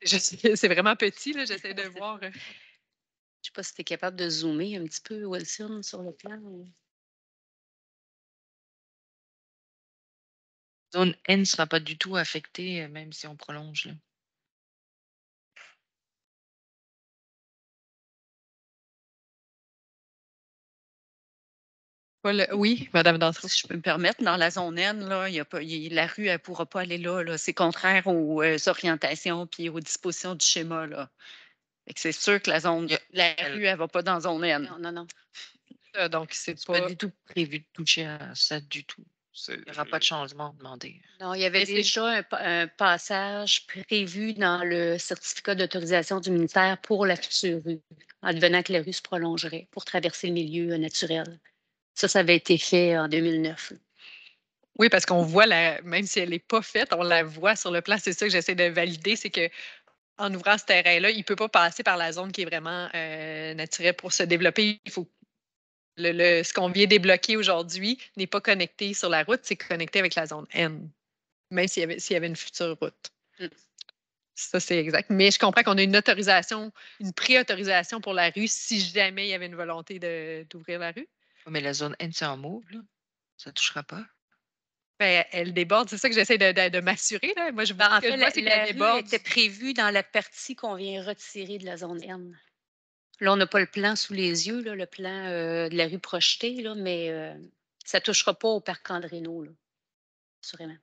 c'est vraiment petit, là. J'essaie de voir. Je ne sais pas si tu es capable de zoomer un petit peu, Wilson, sur le plan. La zone N ne sera pas du tout affectée, même si on prolonge. Là. Oui, Madame Dansereau. Si je peux me permettre, dans la zone N, là, la rue ne pourra pas aller là. C'est contraire aux orientations et aux dispositions du schéma. Là. C'est sûr que la rue, elle ne va pas dans la zone N. Non, non. Donc, c'est pas pas du tout prévu de toucher à ça du tout. Il n'y aura pas de changement demandé. Non, il y avait déjà un passage prévu dans le certificat d'autorisation du ministère pour la future rue, advenant que la rue se prolongerait pour traverser le milieu naturel. Ça avait été fait en 2009. Oui, parce qu'on voit, même si elle n'est pas faite, on la voit sur le plan. C'est ça que j'essaie de valider, c'est que en ouvrant ce terrain-là, il ne peut pas passer par la zone qui est vraiment naturelle pour se développer. Il faut ce qu'on vient débloquer aujourd'hui n'est pas connecté sur la route, c'est connecté avec la zone N, même s'il y avait une future route. Ça, c'est exact. Mais je comprends qu'on a une autorisation, une pré-autorisation pour la rue si jamais il y avait une volonté d'ouvrir la rue. Mais la zone N, c'est en mauve, là. Ça ne touchera pas. Ben, elle déborde, c'est ça que j'essaie de m'assurer. Là. Moi, je vois En que fait, je vois, c'est la qu'elle rue déborde. était prévue dans la partie qu'on vient retirer de la zone N. Là, on n'a pas le plan sous les yeux, là, le plan de la rue projetée, là, mais ça ne touchera pas au parc Andréno, là, assurément.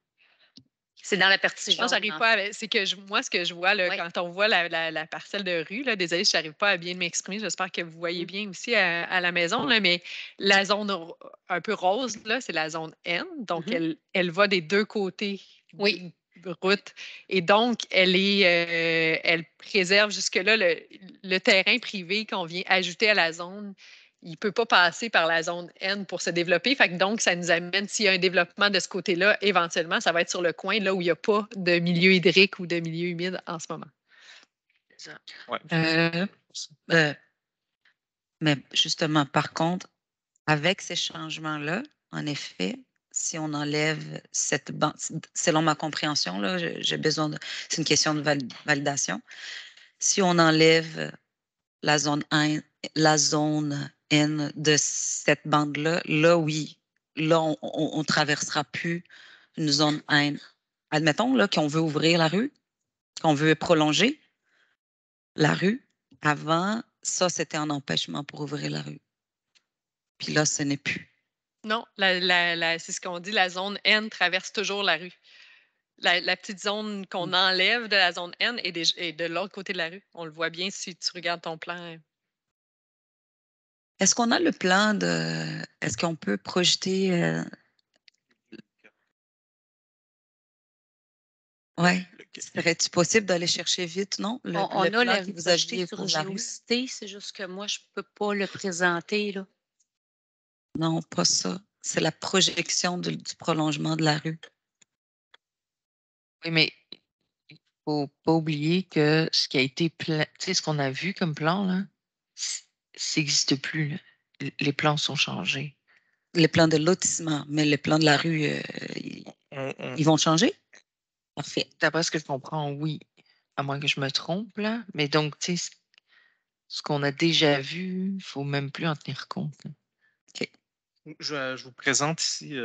C'est dans la partie Je pense que j'arrive pas à. C'est que moi, ce que je vois, là, quand on voit la parcelle de rue, là, désolée, je n'arrive pas à bien m'exprimer. J'espère que vous voyez bien aussi à la maison, là, mais la zone un peu rose, là, c'est la zone N. Donc, elle va des deux côtés de route. Et donc, elle préserve jusque-là le terrain privé qu'on vient ajouter à la zone. Il ne peut pas passer par la zone N pour se développer. Fait que donc, ça nous amène, s'il y a un développement de ce côté-là, éventuellement, ça va être sur le coin, là où il n'y a pas de milieu hydrique ou de milieu humide en ce moment. Ouais. Mais justement, par contre, avec ces changements-là, en effet, si on enlève cette bande, selon ma compréhension, là, j'ai besoin de. C'est une question de validation. Si on enlève la zone N de cette bande-là, là, oui, là, on ne traversera plus une zone N. Admettons là, qu'on veut ouvrir la rue, qu'on veut prolonger la rue. Avant, ça, c'était un empêchement pour ouvrir la rue. Puis là, ce n'est plus. Non, c'est ce qu'on dit, la zone N traverse toujours la rue. La petite zone qu'on enlève de la zone N est de l'autre côté de la rue. On le voit bien si tu regardes ton plan. Est-ce qu'on a le plan de... Est-ce qu'on peut projeter... Oui. Serait-il possible d'aller chercher vite, non? On le a plan la que rue vous projetée aviez sur pour la rue? Géocité, c'est juste que moi, je ne peux pas le présenter, là. Non, pas ça. C'est la projection du prolongement de la rue. Oui, mais il ne faut pas oublier que ce qui a été ce qu'on a vu comme plan, là, ça n'existe plus, là. Les plans sont changés. Les plans de lotissement, mais les plans de la rue, ils vont changer? Parfait. D'après ce que je comprends, oui. À moins que je me trompe, là. Mais donc, tu sais, ce qu'on a déjà vu, il ne faut même plus en tenir compte, là. OK. Je vous présente ici.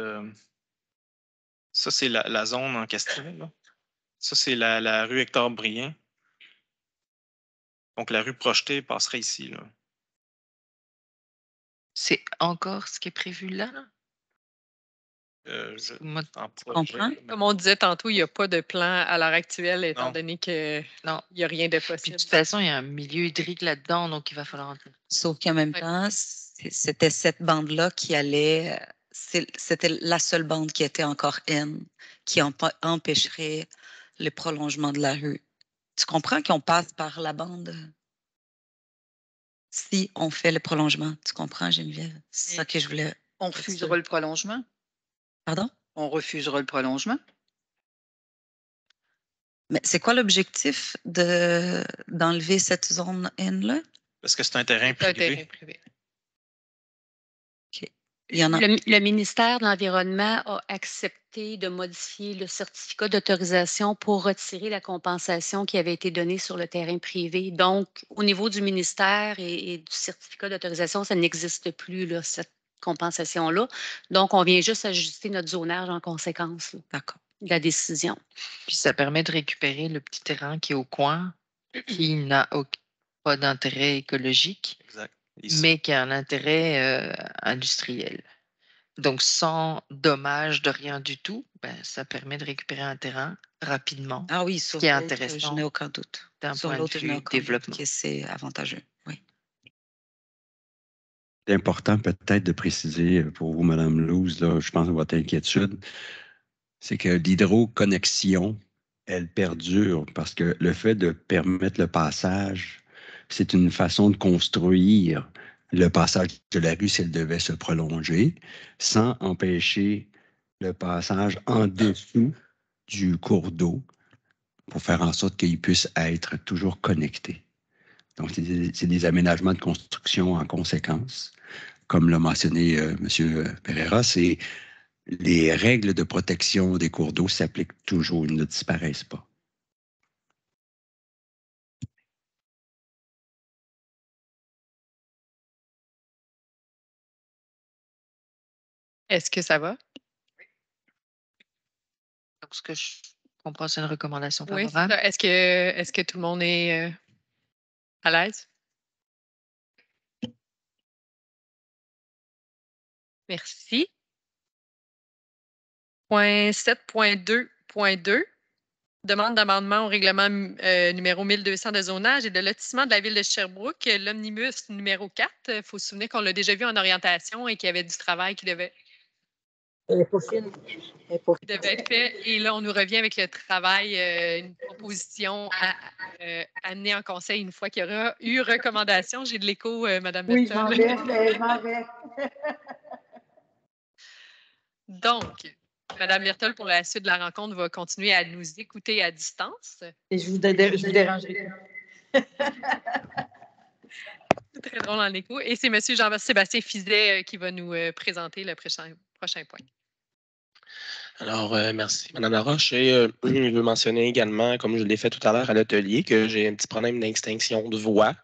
Ça, c'est la zone en question, là. Ça, c'est la rue Hector-Briand. Donc, la rue projetée passerait ici, là. C'est encore ce qui est prévu là? Comme on disait tantôt, il n'y a pas de plan à l'heure actuelle, étant donné qu'il n'y a rien de possible. Puis, de toute façon, il y a un milieu hydrique là-dedans, donc il va falloir... Sauf qu'en même temps, c'était cette bande-là qui allait... C'était la seule bande qui était encore N, qui empêcherait le prolongement de la rue. Tu comprends qu'on passe par la bande si on fait le prolongement? Tu comprends, Geneviève? C'est ça que je voulais... On refusera le prolongement? Pardon? On refusera le prolongement? Mais c'est quoi l'objectif d'enlever cette zone N-là? Parce que c'est un terrain privé. OK. Il y en a... Le ministère de l'Environnement a accepté de modifier le certificat d'autorisation pour retirer la compensation qui avait été donnée sur le terrain privé. Donc, au niveau du ministère et du certificat d'autorisation, ça n'existe plus, là, cette compensation-là. Donc, on vient juste ajuster notre zonage en conséquence. D'accord. De la décision. Puis ça permet de récupérer le petit terrain qui est au coin, qui n'a pas d'intérêt écologique, mais qui a un intérêt industriel. Donc, sans dommage de rien du tout, ça permet de récupérer un terrain rapidement. Ah oui, ce qui est intéressant. Je n'ai aucun doute. D'un Sur point de l'autre, je n'ai vue aucun développement. doute que c'est avantageux. Oui. C'est important peut-être de préciser pour vous, Mme Louz, là, je pense à votre inquiétude, c'est que l'hydroconnexion, elle perdure parce que le fait de permettre le passage, c'est une façon de construire le passage de la rue si elle devait se prolonger, sans empêcher le passage en dessous du cours d'eau pour faire en sorte qu'il puisse être toujours connecté. Donc, c'est des aménagements de construction en conséquence. Comme l'a mentionné M. Pereira, c'est les règles de protection des cours d'eau s'appliquent toujours, ils ne disparaissent pas. Est-ce que ça va? Donc, ce que je comprends, c'est une recommandation Oui, favorable. est-ce que tout le monde est à l'aise? Merci. Point 7.2.2. Demande d'amendement au règlement numéro 1200 de zonage et de lotissement de la ville de Sherbrooke, l'omnibus numéro 4. Il faut se souvenir qu'on l'a déjà vu en orientation et qu'il y avait du travail qui devait être fait. Et là, on nous revient avec le travail, une proposition à amener en conseil une fois qu'il y aura eu recommandation. J'ai de l'écho, Mme Bertol. Oui, je m'en vais. Donc, Mme Bertol, pour la suite de la rencontre, va continuer à nous écouter à distance. Et je vous dérangerai. C'est très drôle en écho. Et c'est M. Jean-Sébastien Fizet qui va nous présenter le prochain point. Alors, merci, Mme Laroche. Et je veux mentionner également, comme je l'ai fait tout à l'heure à l'atelier, que j'ai un petit problème d'extinction de voix.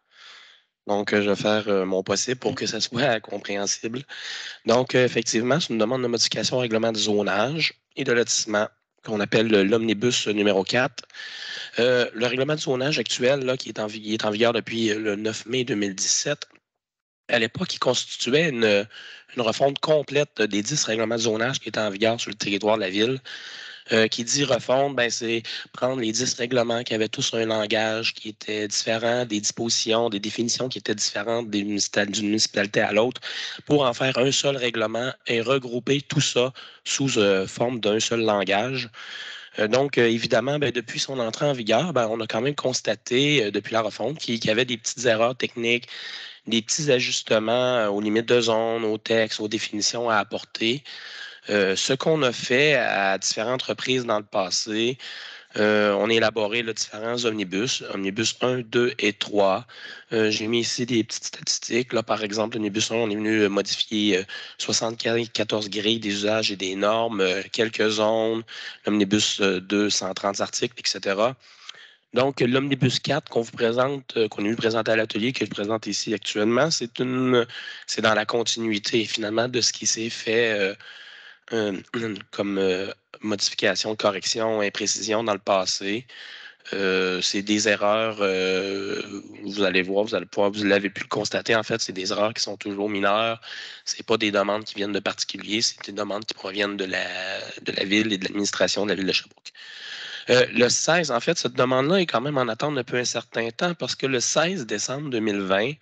Donc, je vais faire mon possible pour que ça soit compréhensible. Donc, effectivement, c'est une demande de modification au règlement de zonage et de lotissement qu'on appelle l'omnibus numéro 4. Le règlement de zonage actuel, là, qui est en vigueur depuis le 9 mai 2017, à l'époque, il constituait une refonte complète des 10 règlements de zonage qui étaient en vigueur sur le territoire de la ville. Qui dit refonte, ben, c'est prendre les 10 règlements qui avaient tous un langage qui était différent, des dispositions, des définitions qui étaient différentes d'une municipalité à l'autre, pour en faire un seul règlement et regrouper tout ça sous forme d'un seul langage. Donc, évidemment, ben, depuis son entrée en vigueur, ben, on a quand même constaté, depuis la refonte, qu'il y avait des petites erreurs techniques, des petits ajustements aux limites de zone, aux textes, aux définitions à apporter. Ce qu'on a fait à différentes reprises dans le passé, on a élaboré différents omnibus 1, 2 et 3. J'ai mis ici des petites statistiques. Là, par exemple, l'omnibus 1, on est venu modifier 74 grilles des usages et des normes, quelques zones. L'omnibus 2, 130 articles, etc. Donc, l'omnibus 4 qu'on vous présente, qu'on est venu présenter à l'atelier, que je présente ici actuellement, c'est dans la continuité finalement de ce qui s'est fait comme modification, correction, imprécision dans le passé. C'est des erreurs, vous allez voir, vous l'avez pu le constater, en fait, c'est des erreurs qui sont toujours mineures. Ce n'est pas des demandes qui viennent de particuliers, c'est des demandes qui proviennent de la ville et de l'administration de la ville de Sherbrooke. Le 16, en fait, cette demande-là est quand même en attente depuis un certain temps parce que le 16 décembre 2020,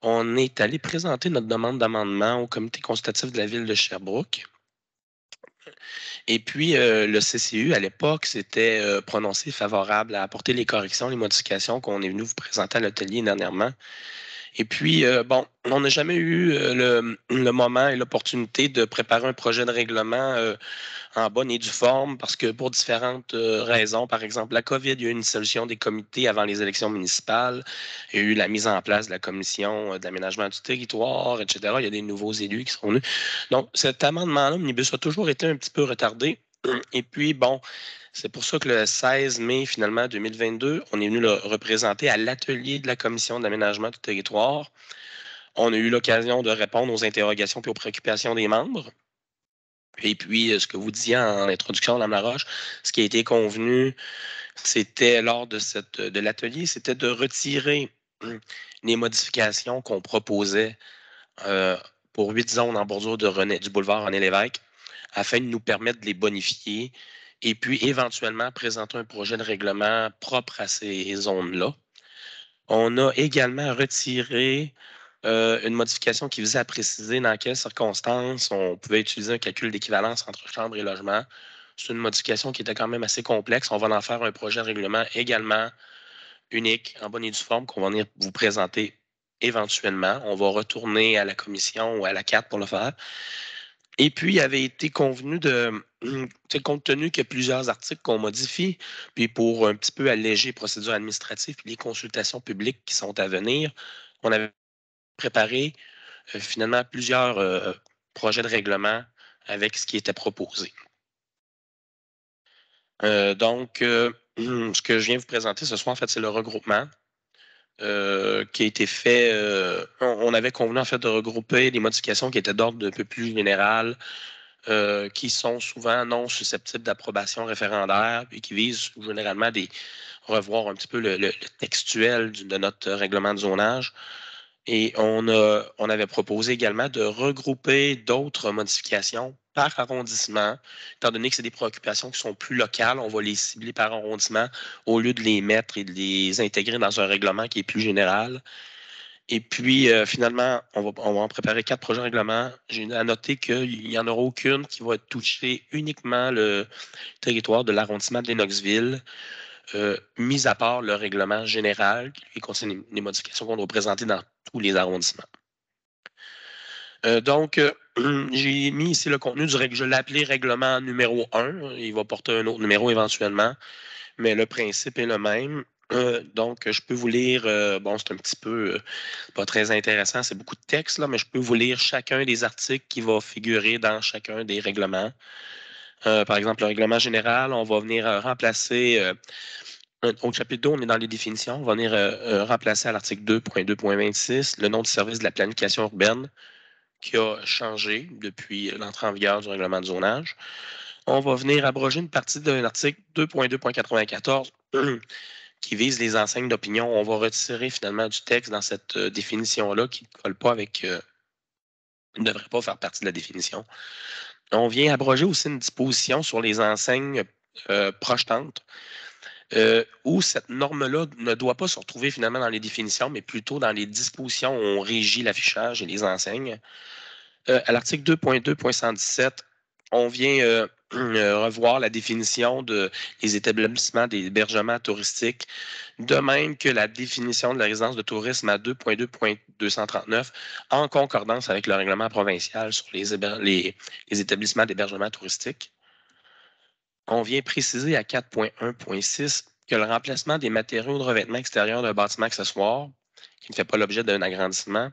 on est allé présenter notre demande d'amendement au comité consultatif de la ville de Sherbrooke. Et puis, le CCU, à l'époque, s'était prononcé favorable à apporter les corrections, les modifications qu'on est venu vous présenter à l'atelier dernièrement. Et puis, bon, on n'a jamais eu le moment et l'opportunité de préparer un projet de règlement en bonne et due forme parce que pour différentes raisons, par exemple, la COVID, il y a eu une dissolution des comités avant les élections municipales, il y a eu la mise en place de la commission d'aménagement du territoire, etc. Il y a des nouveaux élus qui sont venus. Donc, cet amendement-là, Omnibus, a toujours été un petit peu retardé. Et puis, bon, c'est pour ça que le 16 mai, finalement, 2022, on est venu le représenter à l'atelier de la commission d'aménagement du territoire. On a eu l'occasion de répondre aux interrogations et aux préoccupations des membres. Et puis, ce que vous disiez en introduction, Mme Laroche, ce qui a été convenu, c'était lors de l'atelier, c'était de retirer les modifications qu'on proposait pour 8 zones en bordure du boulevard René-Lévesque, afin de nous permettre de les bonifier et puis éventuellement présenter un projet de règlement propre à ces zones-là. On a également retiré une modification qui visait à préciser dans quelles circonstances on pouvait utiliser un calcul d'équivalence entre chambre et logement. C'est une modification qui était quand même assez complexe. On va en faire un projet de règlement également unique, en bonne et due forme, qu'on va venir vous présenter éventuellement. On va retourner à la commission ou à la CAT pour le faire. Et puis, il avait été convenu compte tenu qu'il y a plusieurs articles qu'on modifie, puis pour un petit peu alléger les procédures administratives et les consultations publiques qui sont à venir, on avait préparé finalement plusieurs projets de règlement avec ce qui était proposé. Donc, ce que je viens vous présenter ce soir, en fait, c'est le regroupement qui a été fait. On avait convenu, en fait, de regrouper les modifications qui étaient d'ordre un peu plus général, qui sont souvent non susceptibles d'approbation référendaire et qui visent généralement à revoir un petit peu le textuel de notre règlement de zonage. Et on avait proposé également de regrouper d'autres modifications par arrondissement, étant donné que c'est des préoccupations qui sont plus locales, on va les cibler par arrondissement au lieu de les mettre et de les intégrer dans un règlement qui est plus général. Et puis, finalement, on va en préparer 4 projets de règlement. J'ai à noter qu'il n'y en aura aucune qui va toucher uniquement le territoire de l'arrondissement de Lennoxville, mis à part le règlement général qui concerne les modifications qu'on doit présenter dans tous les arrondissements. Donc, j'ai mis ici le contenu du règlement. Je l'ai appelé règlement numéro 1. Il va porter un autre numéro éventuellement, mais le principe est le même. Donc, je peux vous lire, bon, c'est un petit peu pas très intéressant, c'est beaucoup de texte, là, mais je peux vous lire chacun des articles qui va figurer dans chacun des règlements. Par exemple, le règlement général, on va venir remplacer Au chapitre 2, on est dans les définitions. On va venir remplacer à l'article 2.2.26 le nom du service de la planification urbaine qui a changé depuis l'entrée en vigueur du règlement de zonage. On va venir abroger une partie de l'article 2.2.94 qui vise les enseignes d'opinion. On va retirer finalement du texte dans cette définition-là qui ne colle pas avec, ne devrait pas faire partie de la définition. On vient abroger aussi une disposition sur les enseignes projetantes, où cette norme-là ne doit pas se retrouver finalement dans les définitions, mais plutôt dans les dispositions où on régit l'affichage et les enseignes. À l'article 2.2.117, on vient revoir la définition des établissements d'hébergement touristique, de même que la définition de la résidence de tourisme à 2.2.239, en concordance avec le règlement provincial sur les établissements d'hébergement touristique. On vient préciser à 4.1.6 que le remplacement des matériaux de revêtement extérieur d'un bâtiment accessoire, qui ne fait pas l'objet d'un agrandissement,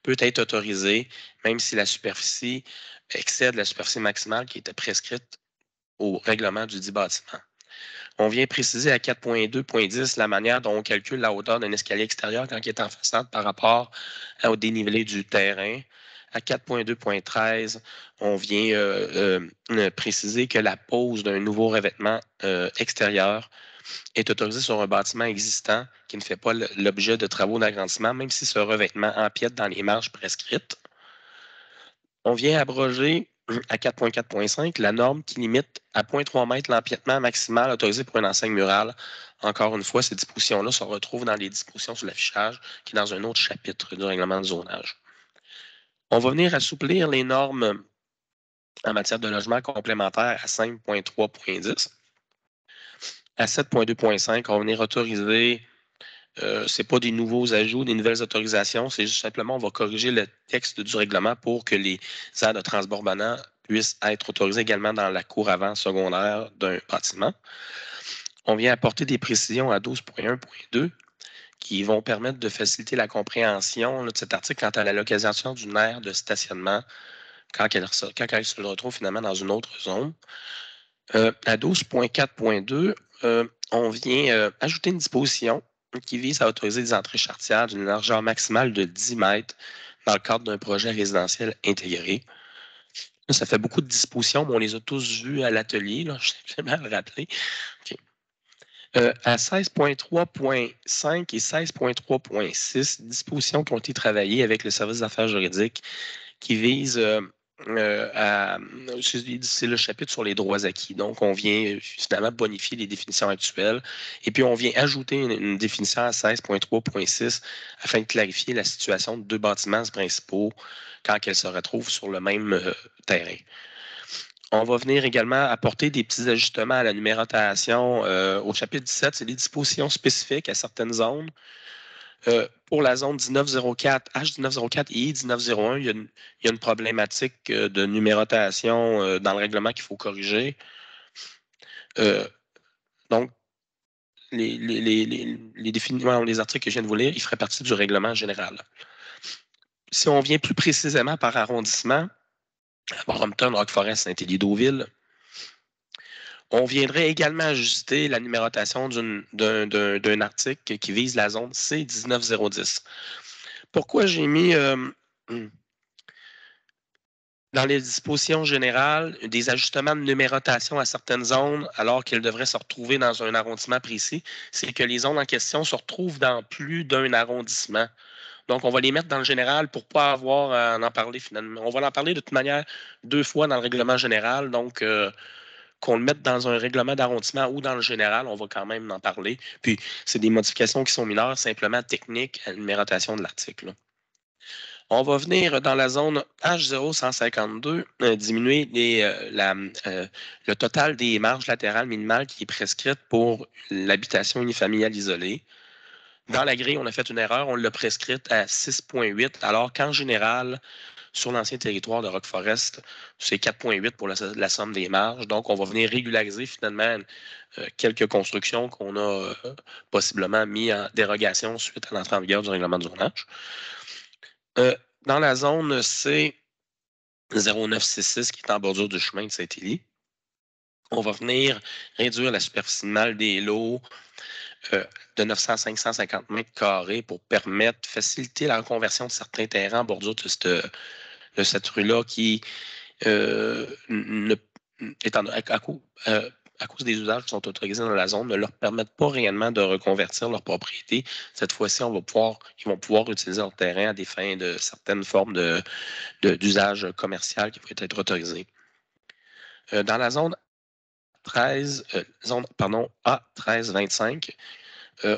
peut être autorisé, même si la superficie excède la superficie maximale qui était prescrite au règlement du dit bâtiment. On vient préciser à 4.2.10 la manière dont on calcule la hauteur d'un escalier extérieur quand il est en façade par rapport au dénivelé du terrain. À 4.2.13, on vient préciser que la pose d'un nouveau revêtement extérieur est autorisée sur un bâtiment existant qui ne fait pas l'objet de travaux d'agrandissement, même si ce revêtement empiète dans les marges prescrites. On vient abroger à 4.4.5 la norme qui limite à 0.3 mètres l'empiètement maximal autorisé pour une enseigne murale. Encore une fois, ces dispositions-là se retrouvent dans les dispositions sur l'affichage qui est dans un autre chapitre du règlement de zonage. On va venir assouplir les normes en matière de logement complémentaire à 5.3.10. À 7.2.5, on va venir autoriser, ce n'est pas des nouveaux ajouts, des nouvelles autorisations, c'est juste simplement, on va corriger le texte du règlement pour que les aires de transport banal puissent être autorisées également dans la cour avant secondaire d'un bâtiment. On vient apporter des précisions à 12.1.2 qui vont permettre de faciliter la compréhension de cet article quant à la localisation d'une aire de stationnement quand elle se retrouve finalement dans une autre zone. À 12.4.2, on vient ajouter une disposition qui vise à autoriser des entrées charretières d'une largeur maximale de 10 mètres dans le cadre d'un projet résidentiel intégré. Ça fait beaucoup de dispositions, mais on les a tous vues à l'atelier. Je sais jamais le rappeler. Okay. À 16.3.5 et 16.3.6, dispositions qui ont été travaillées avec le service d'affaires juridiques qui visent c'est le chapitre sur les droits acquis. Donc, on vient finalement bonifier les définitions actuelles et puis on vient ajouter une définition à 16.3.6 afin de clarifier la situation de deux bâtiments principaux quand elles se retrouvent sur le même terrain. On va venir également apporter des petits ajustements à la numérotation. Au chapitre 17, c'est des dispositions spécifiques à certaines zones. Pour la zone 1904, H1904 et I1901, il y a une problématique de numérotation dans le règlement qu'il faut corriger. Donc, les articles que je viens de vous lire, ils feraient partie du règlement général. Si on vient plus précisément par arrondissement, Brompton, Rock-Forest, Saint-Élie-Deauville, on viendrait également ajuster la numérotation d'un article qui vise la zone C19010. Pourquoi j'ai mis dans les dispositions générales des ajustements de numérotation à certaines zones alors qu'elles devraient se retrouver dans un arrondissement précis? C'est que les zones en question se retrouvent dans plus d'un arrondissement. Donc, on va les mettre dans le général pour ne pas avoir à en parler finalement. On va en parler de toute manière 2 fois dans le règlement général. Donc, qu'on le mette dans un règlement d'arrondissement ou dans le général, on va quand même en parler. Puis, c'est des modifications qui sont mineures, simplement techniques à la numérotation de l'article. On va venir dans la zone H0152 diminuer le total des marges latérales minimales qui est prescrite pour l'habitation unifamiliale isolée. Dans la grille, on a fait une erreur, on l'a prescrite à 6,8, alors qu'en général, sur l'ancien territoire de Rock-Forest, c'est 4,8 pour la somme des marges. Donc, on va venir régulariser finalement quelques constructions qu'on a possiblement mis en dérogation suite à l'entrée en vigueur du règlement de zonage. Dans la zone C0966, qui est en bordure du chemin de Saint-Élie, on va venir réduire la superficie minimale des lots de 900 à 550 mètres carrés pour faciliter la reconversion de certains terrains en bordure de cette rue-là qui, à cause des usages qui sont autorisés dans la zone, ne leur permettent pas réellement de reconvertir leur propriété. Cette fois-ci, ils vont pouvoir utiliser leur terrain à des fins de certaines formes d'usage commercial qui vont être autorisés. Dans la zone A1325,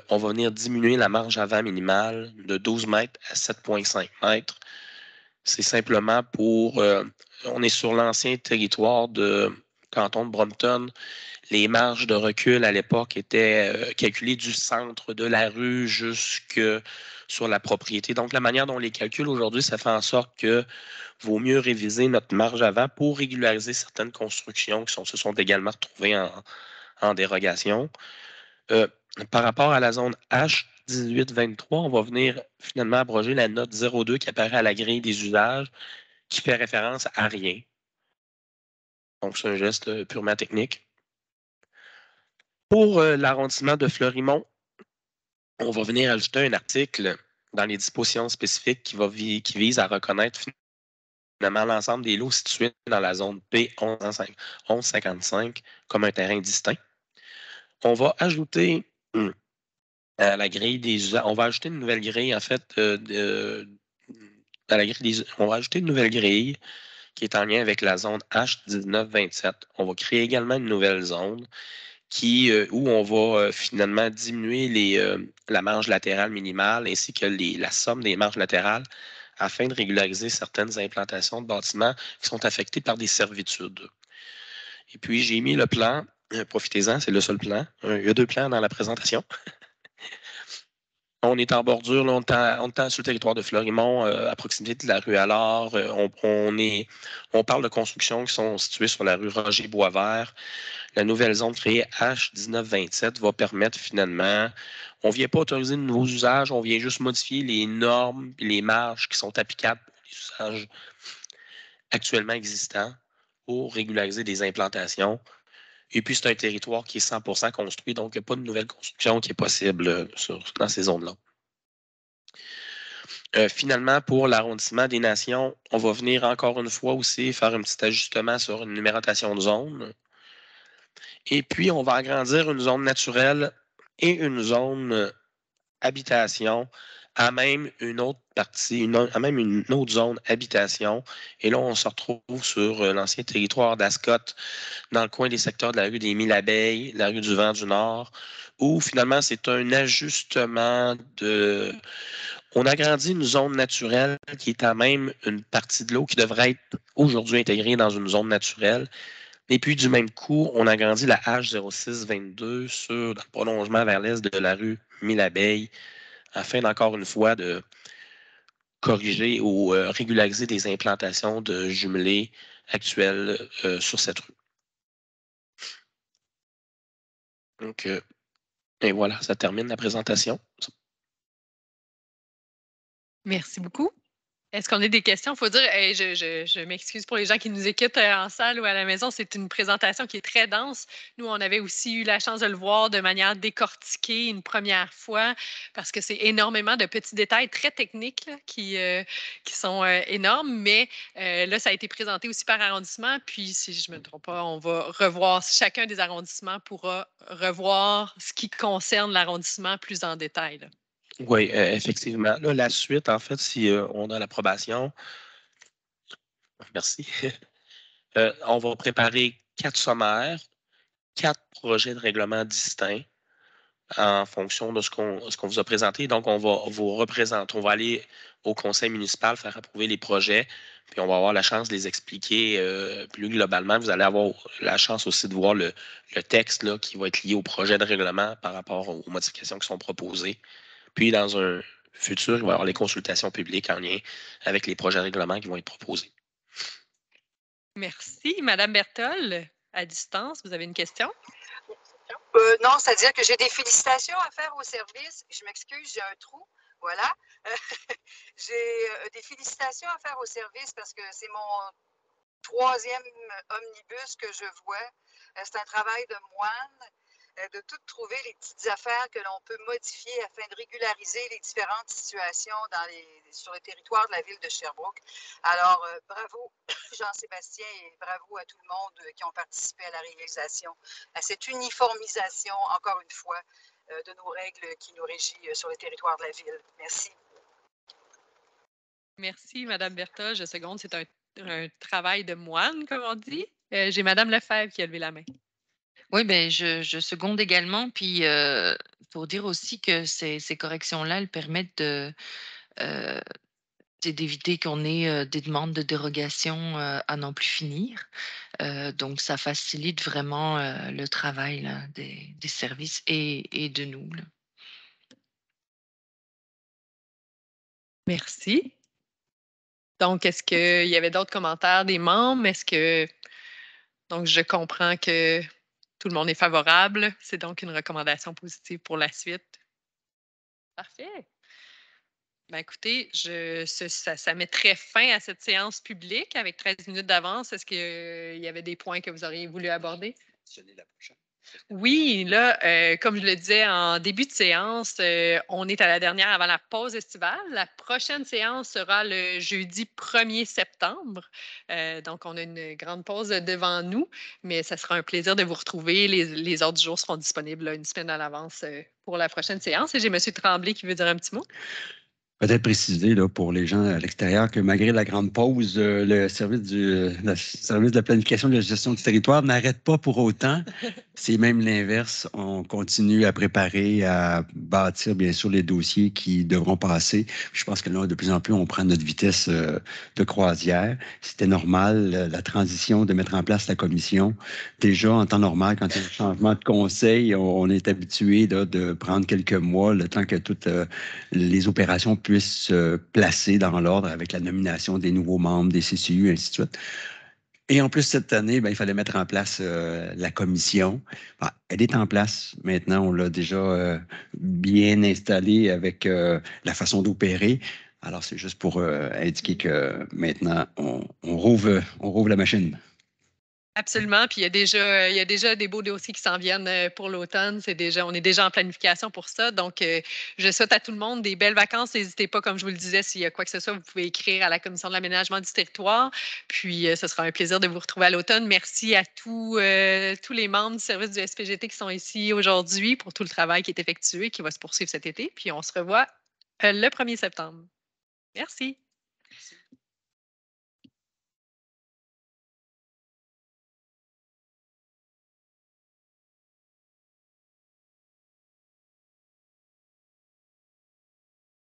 on va venir diminuer la marge avant minimale de 12 mètres à 7,5 mètres. C'est simplement on est sur l'ancien territoire de canton de Brompton. Les marges de recul à l'époque étaient calculées du centre de la rue jusque sur la propriété. Donc, la manière dont on les calcule aujourd'hui, ça fait en sorte que vaut mieux réviser notre marge avant pour régulariser certaines constructions qui se sont également retrouvées en dérogation. Par rapport à la zone H1823, on va venir finalement abroger la note 02 qui apparaît à la grille des usages, qui fait référence à rien. Donc, c'est un geste purement technique. Pour l'arrondissement de Fleurimont, on va venir ajouter un article dans les dispositions spécifiques qui vise à reconnaître finalement l'ensemble des lots situés dans la zone P1155 comme un terrain distinct. On va ajouter à la grille des usages, on va ajouter une nouvelle grille, en fait, on va ajouter une nouvelle grille qui est en lien avec la zone H1927. On va créer également une nouvelle zone où on va finalement diminuer la marge latérale minimale ainsi que la somme des marges latérales afin de régulariser certaines implantations de bâtiments qui sont affectés par des servitudes. Et puis, j'ai mis le plan, profitez-en, c'est le seul plan. Il y a 2 plans dans la présentation. On est en bordure, là, on est sur le territoire de Fleurimont, à proximité de la rue Allard. On parle de constructions qui sont situées sur la rue Roger-Boisvert. La nouvelle zone créée H1927 va permettre finalement, on ne vient pas autoriser de nouveaux usages, on vient juste modifier les normes et les marges qui sont applicables pour les usages actuellement existants pour régulariser des implantations. Et puis, c'est un territoire qui est 100% construit, donc il n'y a pas de nouvelle construction qui est possible dans ces zones-là. Finalement, pour l'arrondissement des Nations, on va venir encore une fois aussi faire un petit ajustement sur une numérotation de zone. Et puis, on va agrandir une zone naturelle et une zone habitation à même une autre partie, à même une autre zone habitation. Et là, on se retrouve sur l'ancien territoire d'Ascot, dans le coin des secteurs de la rue des Mille-Abeilles, la rue du Vent du Nord, où finalement, c'est un ajustement On agrandit une zone naturelle qui est à même une partie de l'eau qui devrait être aujourd'hui intégrée dans une zone naturelle. Et puis, du même coup, on agrandit la H0622 dans le prolongement vers l'est de la rue Mille-Abeilles, afin d'encore une fois de corriger ou régulariser des implantations de jumelés actuelles sur cette rue. Donc, et voilà, ça termine la présentation. Merci beaucoup. Est-ce qu'on a des questions? Il faut dire, je m'excuse pour les gens qui nous écoutent en salle ou à la maison, c'est une présentation qui est très dense. Nous, on avait aussi eu la chance de le voir de manière décortiquée une première fois parce que c'est énormément de petits détails très techniques là, qui sont énormes, mais là, ça a été présenté aussi par arrondissement. Puis, si je ne me trompe pas, on va revoir, chacun des arrondissements pourra revoir ce qui concerne l'arrondissement plus en détail. Là. Oui, effectivement. Là, la suite, en fait, si on a l'approbation, merci, on va préparer 4 sommaires, 4 projets de règlement distincts en fonction de ce qu'on vous a présenté. Donc, on va vous représenter, on va aller au conseil municipal faire approuver les projets, puis on va avoir la chance de les expliquer plus globalement. Vous allez avoir la chance aussi de voir le texte là, qui va être lié au projet de règlement par rapport aux modifications qui sont proposées. Puis, dans un futur, il va y avoir les consultations publiques en lien avec les projets de règlement qui vont être proposés. Merci. Madame Berthold, à distance, vous avez une question? Non, c'est-à-dire que j'ai des félicitations à faire au service. Je m'excuse, j'ai un trou. Voilà. J'ai des félicitations à faire au service parce que c'est mon 3e omnibus que je vois. C'est un travail de moine. de toutes trouver les petites affaires que l'on peut modifier afin de régulariser les différentes situations sur le territoire de la ville de Sherbrooke. Alors, bravo Jean-Sébastien et bravo à tout le monde qui ont participé à la réalisation, à cette uniformisation, encore une fois, de nos règles qui nous régissent sur le territoire de la ville. Merci. Merci, Mme Bertha. Je seconde, c'est un travail de moine, comme on dit. J'ai Mme Lefebvre qui a levé la main. Oui, ben, je seconde également. Puis, pour dire aussi que ces corrections-là, elles permettent d'éviter qu'on ait des demandes de dérogation à n'en plus finir. Donc, ça facilite vraiment le travail là, des services et de nous. Là. Merci. Donc, est-ce qu'il y avait d'autres commentaires des membres? Donc, je comprends que tout le monde est favorable. C'est donc une recommandation positive pour la suite. Parfait. Ben, écoutez, ça mettrait fin à cette séance publique avec 13 minutes d'avance. Est-ce qu'il y avait des points que vous auriez voulu aborder? Oui, là, comme je le disais en début de séance, on est à la dernière avant la pause estivale. La prochaine séance sera le jeudi 1er septembre. Donc, on a une grande pause devant nous, mais ça sera un plaisir de vous retrouver. Les autres jours seront disponibles là, une semaine à l'avance pour la prochaine séance. Et j'ai M. Tremblay qui veut dire un petit mot. Peut-être préciser là, pour les gens à l'extérieur que malgré la grande pause, le service de la planification de la gestion du territoire n'arrête pas pour autant. C'est même l'inverse. On continue à préparer, à bâtir bien sûr les dossiers qui devront passer. Je pense que là, de plus en plus, on prend notre vitesse de croisière. C'était normal, la transition de mettre en place la commission. Déjà, en temps normal, quand il y a un changement de conseil, on est habitué là, de prendre quelques mois, le temps que toutes les opérations puissent se placer dans l'ordre avec la nomination des nouveaux membres, des CCU, et ainsi de suite. Et en plus, cette année, ben, il fallait mettre en place la commission. Ben, elle est en place. Maintenant, on l'a déjà bien installée avec la façon d'opérer. Alors, c'est juste pour indiquer que maintenant, on rouvre la machine. Absolument. Puis il y a déjà des beaux dossiers qui s'en viennent pour l'automne. On est déjà en planification pour ça. Donc, je souhaite à tout le monde des belles vacances. N'hésitez pas, comme je vous le disais, s'il y a quoi que ce soit, vous pouvez écrire à la Commission de l'aménagement du territoire. Puis, ce sera un plaisir de vous retrouver à l'automne. Merci à tous les membres du service du SPGT qui sont ici aujourd'hui pour tout le travail qui est effectué, qui va se poursuivre cet été. Puis, on se revoit le 1er septembre. Merci.